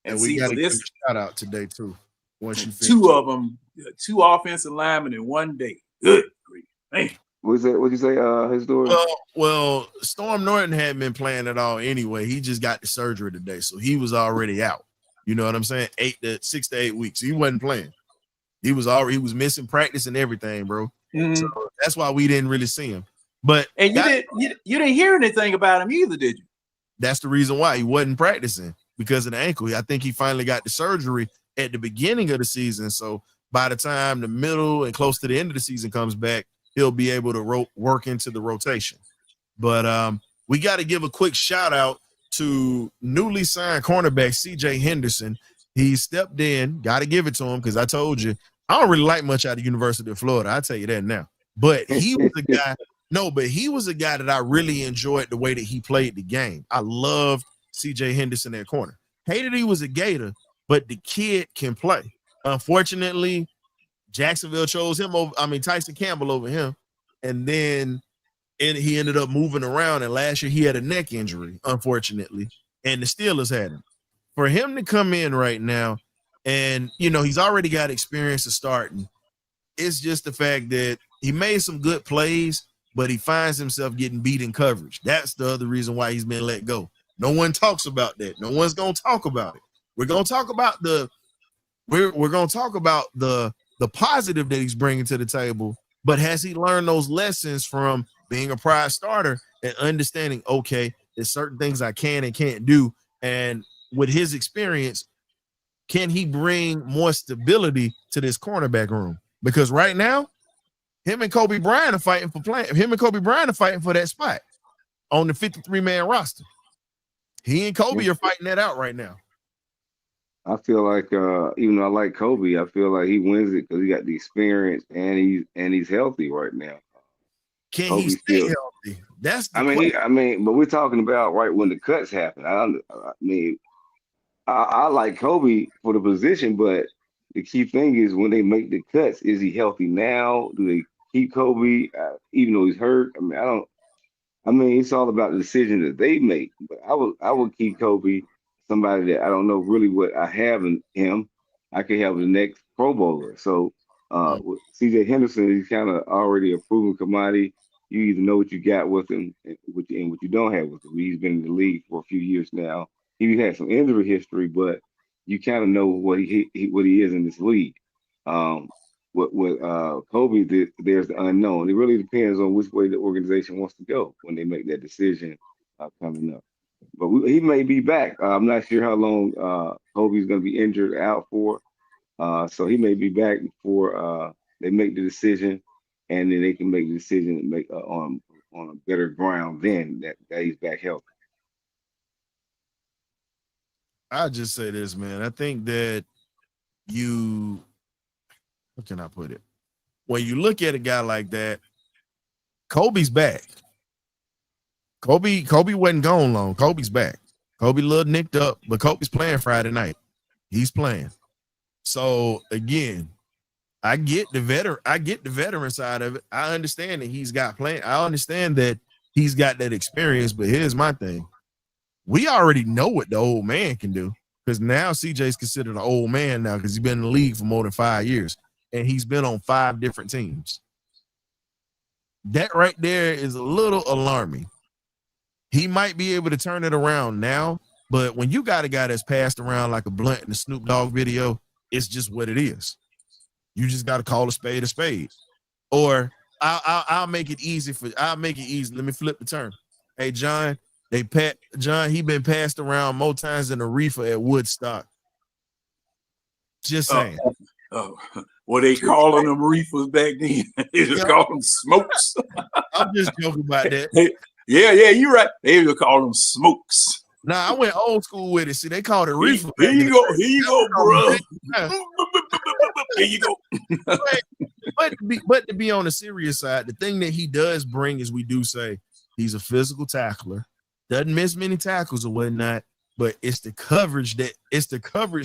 And we got to give a shout out today too. Once you finish. Two of them, two offensive linemen in one day. Good grief, man. What'd you say? His story. Well, Storm Norton hadn't been playing at all anyway. He just got the surgery today, so he was already out. You know what I'm saying? 6 to 8 weeks. He wasn't playing. He was missing practice and everything, bro. Mm-hmm. So that's why we didn't really see him. But you didn't hear anything about him either, did you? That's the reason why he wasn't practicing, because of the ankle. I think he finally got the surgery at the beginning of the season. So by the time the middle and close to the end of the season comes back, he'll be able to work into the rotation. But we got to give a quick shout out to newly signed cornerback CJ Henderson. He stepped in, got to give it to him, because I told you, I don't really like much out of University of Florida. I'll tell you that now. But he was a guy, he was a guy that I really enjoyed the way that he played the game. I loved CJ Henderson at corner. Hated he was a Gator, but the kid can play. Unfortunately, Jacksonville chose him over, Tyson Campbell over him. And then he ended up moving around. And last year he had a neck injury, unfortunately. And the Steelers had him. For him to come in right now, and, he's already got experience of starting. It's just the fact that he made some good plays, but he finds himself getting beat in coverage. That's the other reason why he's been let go. No one talks about that. No one's going to talk about it. We're going to talk about the positive that he's bringing to the table, but has he learned those lessons from being a prior starter and understanding, okay, there's certain things I can and can't do, and with his experience, can he bring more stability to this cornerback room? Because right now, him and Kobe Bryant are fighting for that spot on the 53-man roster. He and Kobe are fighting that out right now. I feel like even though I like Kobe, I feel like he wins it because he got the experience and he's healthy right now. Can Kobe he stay healthy? That's the question. But we're talking about right when the cuts happen. I like Kobe for the position, but the key thing is when they make the cuts, is he healthy now? Do they keep Kobe even though he's hurt? It's all about the decision that they make. But I would keep Kobe, somebody that I don't know really what I have in him. I could have the next Pro Bowler. So with CJ Henderson, he's kind of already a proven commodity. You either know what you got with him and what you don't have with him. He's been in the league for a few years now. He had some injury history, but you kind of know what he is in this league. With Kobe, there's the unknown. It really depends on which way the organization wants to go when they make that decision coming up. But he may be back. I'm not sure how long Kobe's going to be injured out for. So he may be back before they make the decision, and then they can make the decision and make on a better ground then that he's back healthy. I'll just say this, man. I think that how can I put it? When you look at a guy like that, Kobe's back. Kobe wasn't gone long. Kobe's back. Kobe a little nicked up, but Kobe's playing Friday night. He's playing. So again, I get the veteran side of it. I understand that he's got playing. I understand that he's got that experience, but here's my thing. We already know what the old man can do, because now CJ's considered an old man now because he's been in the league for more than 5 years, and he's been on 5 different teams. That right there is a little alarming. He might be able to turn it around now, but when you got a guy that's passed around like a blunt in the Snoop Dogg video, it's just what it is. You just got to call a spade a spade. Or I'll make it easy. Let me flip the term. Hey, John, he been passed around more times than a reefer at Woodstock. Just saying. What they calling them reefers back then? They just call them smokes. I'm just joking about that. Yeah, you're right. They just call them smokes. Nah, I went old school with it. See, they called it reefer. Here you go, bro. Here you go. But to be on the serious side, the thing that he does bring is, we do say he's a physical tackler. Doesn't miss many tackles or whatnot, but it's the coverage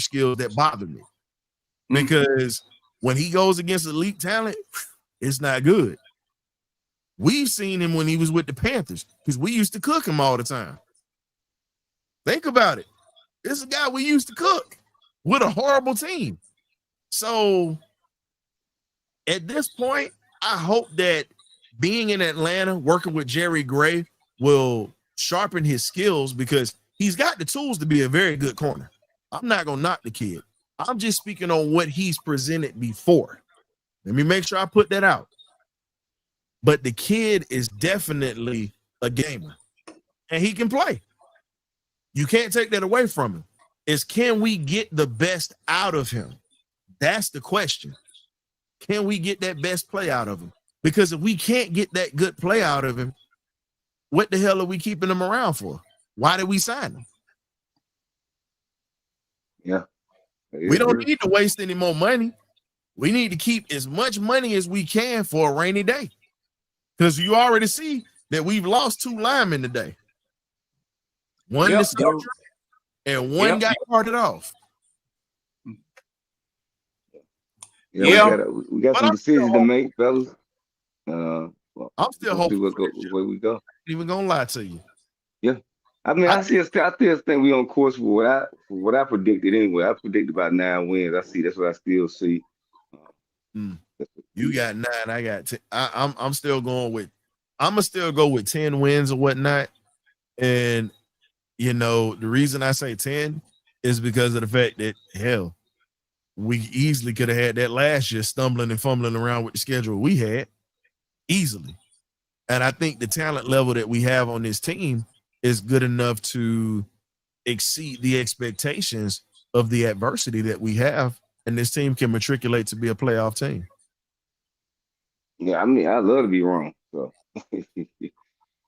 skills that bother me. Because when he goes against elite talent, it's not good. We've seen him when he was with the Panthers, because we used to cook him all the time. Think about it. This is a guy we used to cook with a horrible team. So at this point, I hope that being in Atlanta, working with Jerry Gray will sharpen his skills because he's got the tools to be a very good corner. I'm not going to knock the kid. I'm just speaking on what he's presented before. Let me make sure I put that out. But the kid is definitely a gamer, and he can play. You can't take that away from him. Is can we get the best out of him? That's the question. Can we get that best play out of him? Because if we can't get that good play out of him, what the hell are we keeping him around for? Why did we sign him? Yeah. We don't need to waste any more money. We need to keep as much money as we can for a rainy day. Because you already see that we've lost 2 linemen today. One discovered and one got carted off. Yeah, we got some decisions to make, fellas. I'm still hoping where we go. Even gonna lie to you. Yeah. I mean, I still think we on course for what I predicted anyway. I predicted about 9 wins. That's what I still see. You got 9, I got 10. I'm still going with. I'm gonna still go with 10 wins or whatnot. And you know the reason I say 10 is because of the fact that hell, we easily could have had that last year, stumbling and fumbling around with the schedule we had easily. And I think the talent level that we have on this team is good enough to exceed the expectations of the adversity that we have, and this team can matriculate to be a playoff team. Yeah, I mean, I love to be wrong. So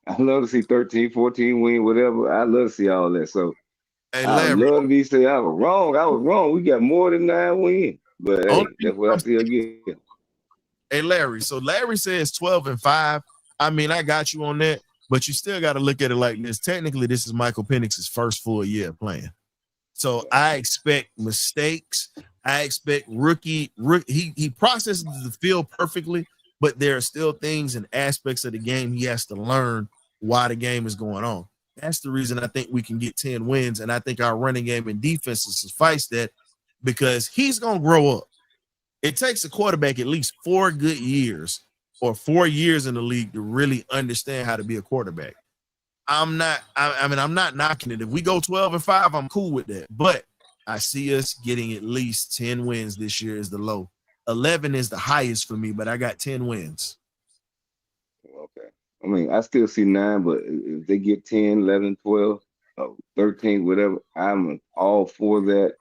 I love to see 13, 14 win, whatever. I love to see all that. So hey, I love to be say I was wrong. We got more than 9 wins. But hey, that's what I still get. Hey, Larry. So Larry says 12-5. I mean, I got you on that, but you still got to look at it like this. Technically, this is Michael Penix's first full year playing. So I expect mistakes. I expect rookie. He processes the field perfectly, but there are still things and aspects of the game he has to learn why the game is going on. That's the reason I think we can get 10 wins, and I think our running game and defense will suffice that because he's going to grow up. It takes a quarterback at least 4 good years or 4 years in the league to really understand how to be a quarterback. I'm not knocking it. If we go 12-5, I'm cool with that. But I see us getting at least 10 wins this year is the low. 11 is the highest for me, but I got 10 wins. Okay. I mean, I still see 9, but if they get 10, 11, 12, 13, whatever, I'm all for that.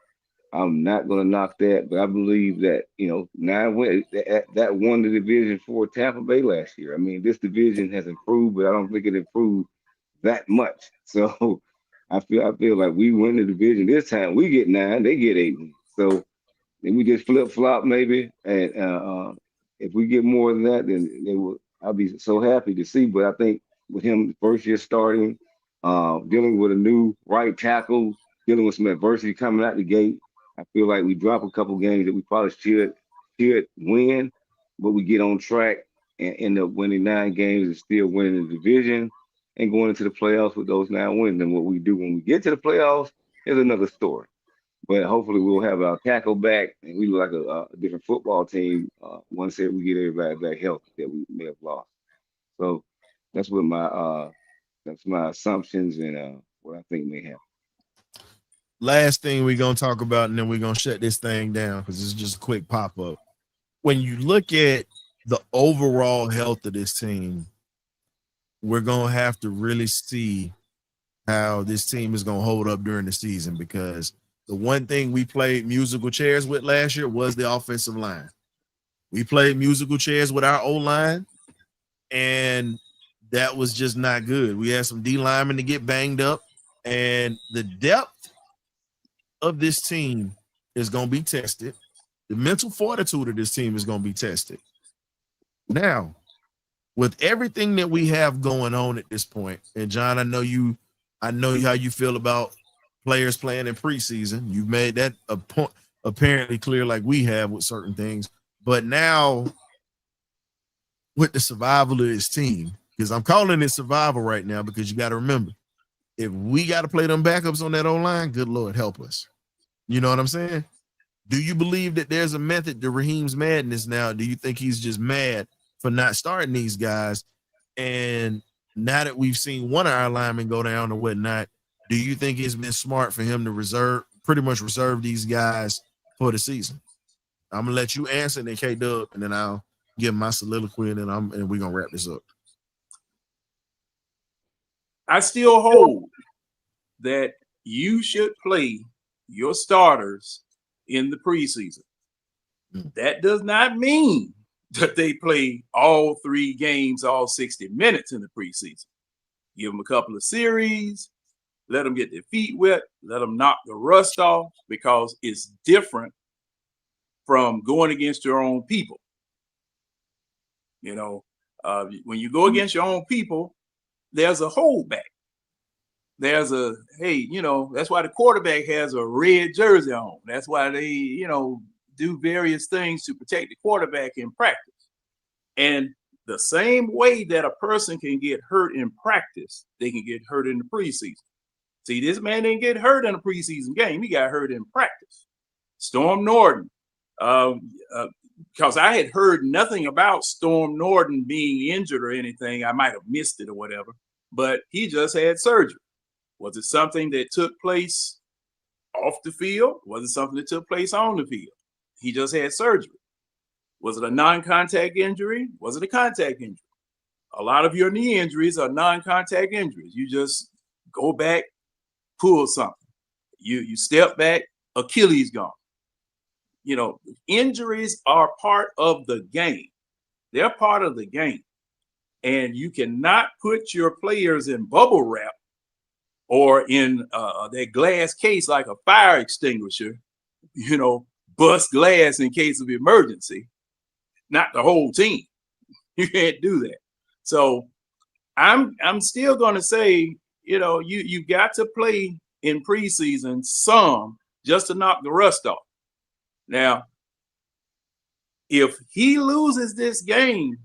I'm not going to knock that, but I believe that, 9 wins, that won the division for Tampa Bay last year. I mean, this division has improved, but I don't think it improved that much. So I feel like we win the division this time. We get 9, they get 8 wins. So then we just flip flop maybe, and if we get more than that, then I'll be so happy to see. But I think with him first year starting, dealing with a new right tackle, dealing with some adversity coming out the gate, I feel like we drop a couple games that we probably should win, but we get on track and end up winning 9 games and still winning the division and going into the playoffs with those 9 wins. And what we do when we get to the playoffs is another story. But hopefully we'll have our tackle back and we look like a different football team once we get everybody back healthy that we may have lost. So that's what my assumptions and what I think may happen. Last thing we're going to talk about, and then we're going to shut this thing down because it's just a quick pop-up. When you look at the overall health of this team, we're going to have to really see how this team is going to hold up during the season because the one thing we played musical chairs with last year was the offensive line. We played musical chairs with our O-line, and that was just not good. We had some D linemen to get banged up, and the depth of this team is going to be tested. The mental fortitude of this team is going to be tested. Now, with everything that we have going on at this point, and John, I know how you feel about players playing in preseason. You've made that a point apparently clear like we have with certain things. But now with the survival of this team, because I'm calling it survival right now because you got to remember, If we got to play them backups on that O-line, good Lord, help us. You know what I'm saying? Do you believe that there's a method to Raheem's madness now? Do you think he's just mad for not starting these guys? And now that we've seen one of our linemen go down or whatnot, do you think it's been smart for him to pretty much reserve these guys for the season? I'm gonna let you answer, and then K-Dub, and then I'll give my soliloquy, and we're gonna wrap this up. I still hold that you should play your starters in the preseason. That does not mean that they play all 3 games, all 60 minutes in the preseason. Give them a couple of series, let them get their feet wet, let them knock the rust off, because it's different from going against your own people. You know, when you go against your own people, there's a holdback. There's a, hey, you know, that's why the quarterback has a red jersey on. That's why they, you know, do various things to protect the quarterback in practice. And the same way that a person can get hurt in practice, they can get hurt in the preseason. See, this man didn't get hurt in a preseason game. He got hurt in practice. Storm Norton, because I had heard nothing about Storm Norton being injured or anything. I might have missed it or whatever, but he just had surgery. Was it something that took place off the field? Was it something that took place on the field? He just had surgery. Was it a non-contact injury? Was it a contact injury? A lot of your knee injuries are non-contact injuries. You just go back, pull something. You step back, Achilles gone. You know, injuries are part of the game. They're part of the game. And you cannot put your players in bubble wrap or in that glass case like a fire extinguisher, you know, bust glass in case of emergency. Not the whole team. You can't do that. So I'm still going to say, you know, you got to play in preseason some just to knock the rust off. Now, if he loses this game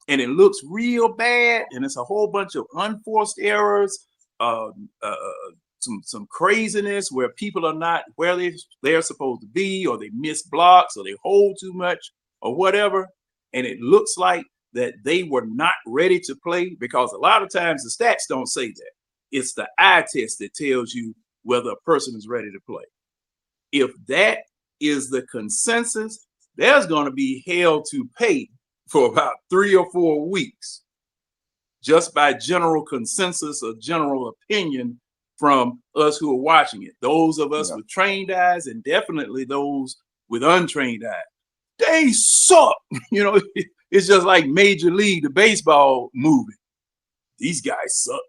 and it looks real bad and it's a whole bunch of unforced errors, some craziness where people are not where they're supposed to be, or they miss blocks, or they hold too much, or whatever, and it looks like that they were not ready to play, because a lot of times the stats don't say that. It's the eye test that tells you whether a person is ready to play. If that is the consensus, there's going to be hell to pay for about 3 or 4 weeks, just by general consensus or general opinion from us who are watching it. Those of us with trained eyes, and definitely those with untrained eyes. They suck. You know, it's just like Major League, the baseball movie. These guys suck.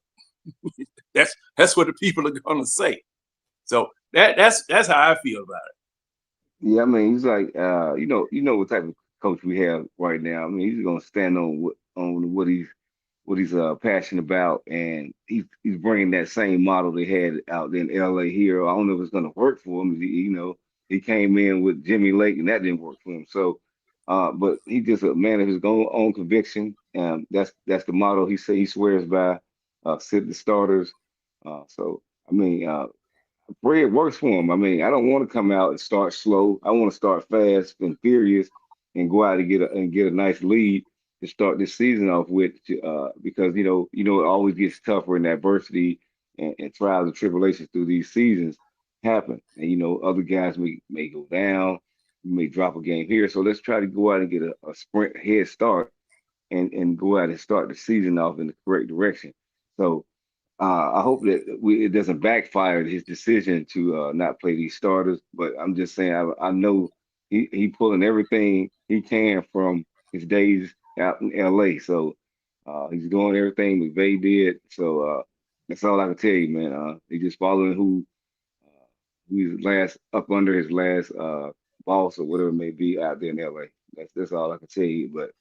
That's what the people are gonna say. So that's how I feel about it. Yeah, I mean, he's like, you know what type of coach we have right now. I mean, he's gonna stand on what he's passionate about, and he's bringing that same model they had out there in LA here. I don't know if it's gonna work for him. You know, he came in with Jimmy Lake, and that didn't work for him. So, but he's just a man of his own conviction, and that's the model he swears by. Sit the starters. So I mean, pray it works for him. I mean, I don't want to come out and start slow. I want to start fast and furious and go out and get a nice lead to start this season off with, because you know it always gets tougher, and adversity and trials and tribulations through these seasons happen, and you know other guys may go down, you may drop a game here, so let's try to go out and get a sprint head start and go out and start the season off in the correct direction. So I hope that it doesn't backfire his decision to not play these starters. But I'm just saying, I know he pulling everything he can from his days out in LA. So he's doing everything McVay did. So that's all I can tell you, man. He's just following who he's last up under his last boss or whatever it may be out there in LA. That's all I can tell you. But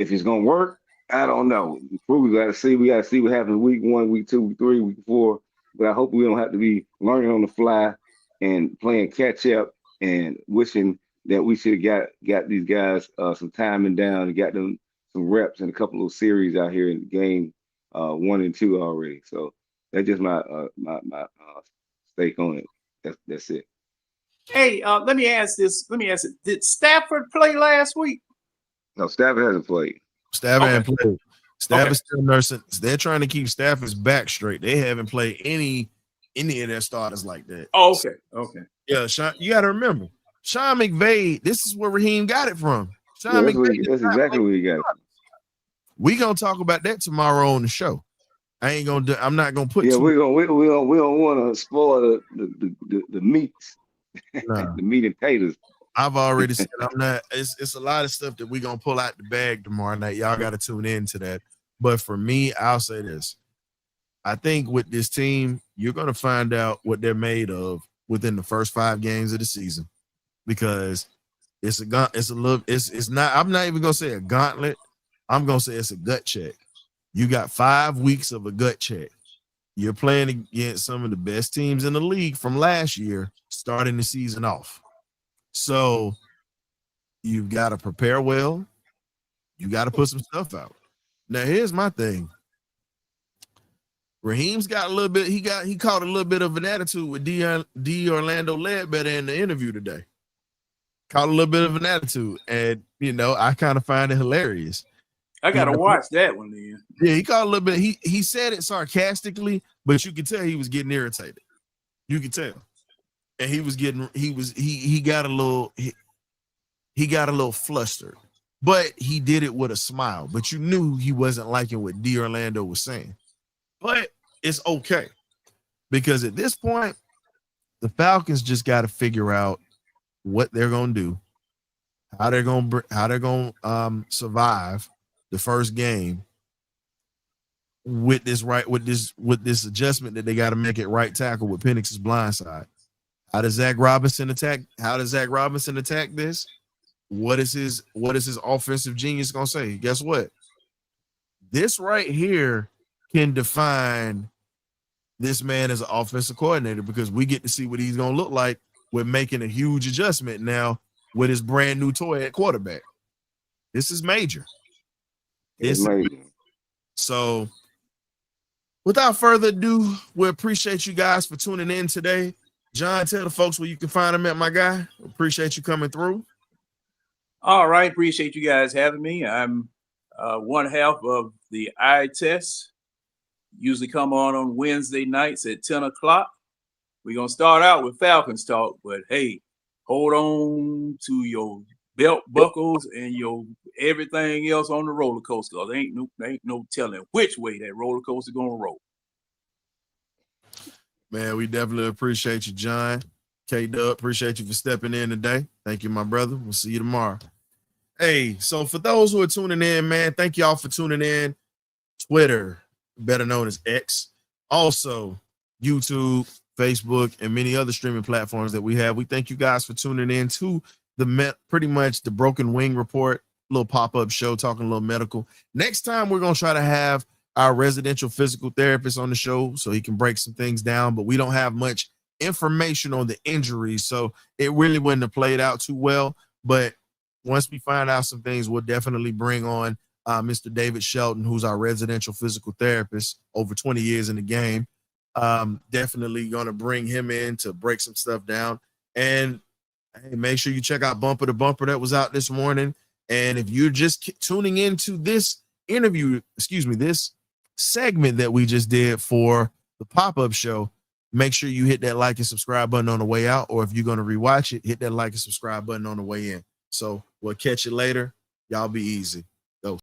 if it's gonna work, I don't know. We got to see. We got to see what happens week 1, week 2, week 3, week 4. But I hope we don't have to be learning on the fly and playing catch up and wishing that we should have got these guys some timing down and got them some reps and a couple of series out here in game 1 and 2 already. So That's just my stake on it. That's it. Hey, let me ask this. Did Stafford play last week? No, Stafford hasn't played. Stafford Okay. ain't played. Stafford's Okay. still nursing. They're trying to keep Stafford's back straight. They haven't played any of their starters like that. Oh, okay. Okay. Yeah, Sean, you got to remember, Sean McVay. This is where Raheem got it from. Sean Yeah, McVay. that's exactly where you got it. We gonna talk about that tomorrow on the show. I ain't gonna do. I'm not gonna put. Yeah, too we don't want to spoil the meats, Nah. the meat and taters. I've already said I'm not. It's a lot of stuff that we gonna pull out the bag tomorrow night. Y'all got to tune in to that. But for me, I'll say this: I think with this team, you're gonna find out what they're made of within the first 5 games of the season, because it's not. I'm not even gonna say a gauntlet. I'm gonna say it's a gut check. You got 5 weeks of a gut check. You're playing against some of the best teams in the league from last year, starting the season off. So you've got to prepare well. You got to put some stuff out. Now, here's my thing. Raheem's got a little bit. He caught a little bit of an attitude with D. Orlando Ledbetter in the interview today. Caught a little bit of an attitude, and I kind of find it hilarious. I gotta watch that one then. Yeah, he caught a little bit. He said it sarcastically, but you could tell he was getting irritated. You could tell, and he got a little flustered, but he did it with a smile. But you knew he wasn't liking what D. Orlando was saying. But it's okay, because at this point, the Falcons just got to figure out what they're gonna do, how they're gonna survive the first game with this adjustment that they got to make at right tackle with Penix's blind side. How does Zach Robinson attack this? What is his offensive genius gonna say? Guess what? This right here can define this man as an offensive coordinator, because we get to see what he's gonna look like with making a huge adjustment now with his brand new toy at quarterback. This is major. It's major. So, without further ado, we appreciate you guys for tuning in today. John, tell the folks where you can find them at, my guy. Appreciate you coming through. All right. Appreciate you guys having me. I'm one half of the eye test. Usually come on Wednesday nights at 10 o'clock. We're going to start out with Falcons talk, but hey, hold on to your belt buckles and your everything else on the roller coaster. There ain't no telling which way that roller coaster going to roll. Man, we definitely appreciate you, John. K-Dub, appreciate you for stepping in today. Thank you, my brother. We'll see you tomorrow. Hey, so for those who are tuning in, man, thank y'all for tuning in. Twitter, better known as X. Also, YouTube, Facebook, and many other streaming platforms that we have. We thank you guys for tuning in to pretty much the Broken Wing Report, little pop-up show talking a little medical. Next time, we're going to try to have our residential physical therapist on the show so he can break some things down, but we don't have much information on the injuries, so it really wouldn't have played out too well. But once we find out some things, we'll definitely bring on Mr. David Shelton, who's our residential physical therapist, over 20 years in the game. Definitely going to bring him in to break some stuff down. And hey, make sure you check out Bumper to Bumper that was out this morning. And if you're just tuning into this this segment that we just did for the pop-up show, make sure you hit that like and subscribe button on the way out. Or if you're going to rewatch it, hit that like and subscribe button on the way in. So we'll catch you later. Y'all be easy. Go.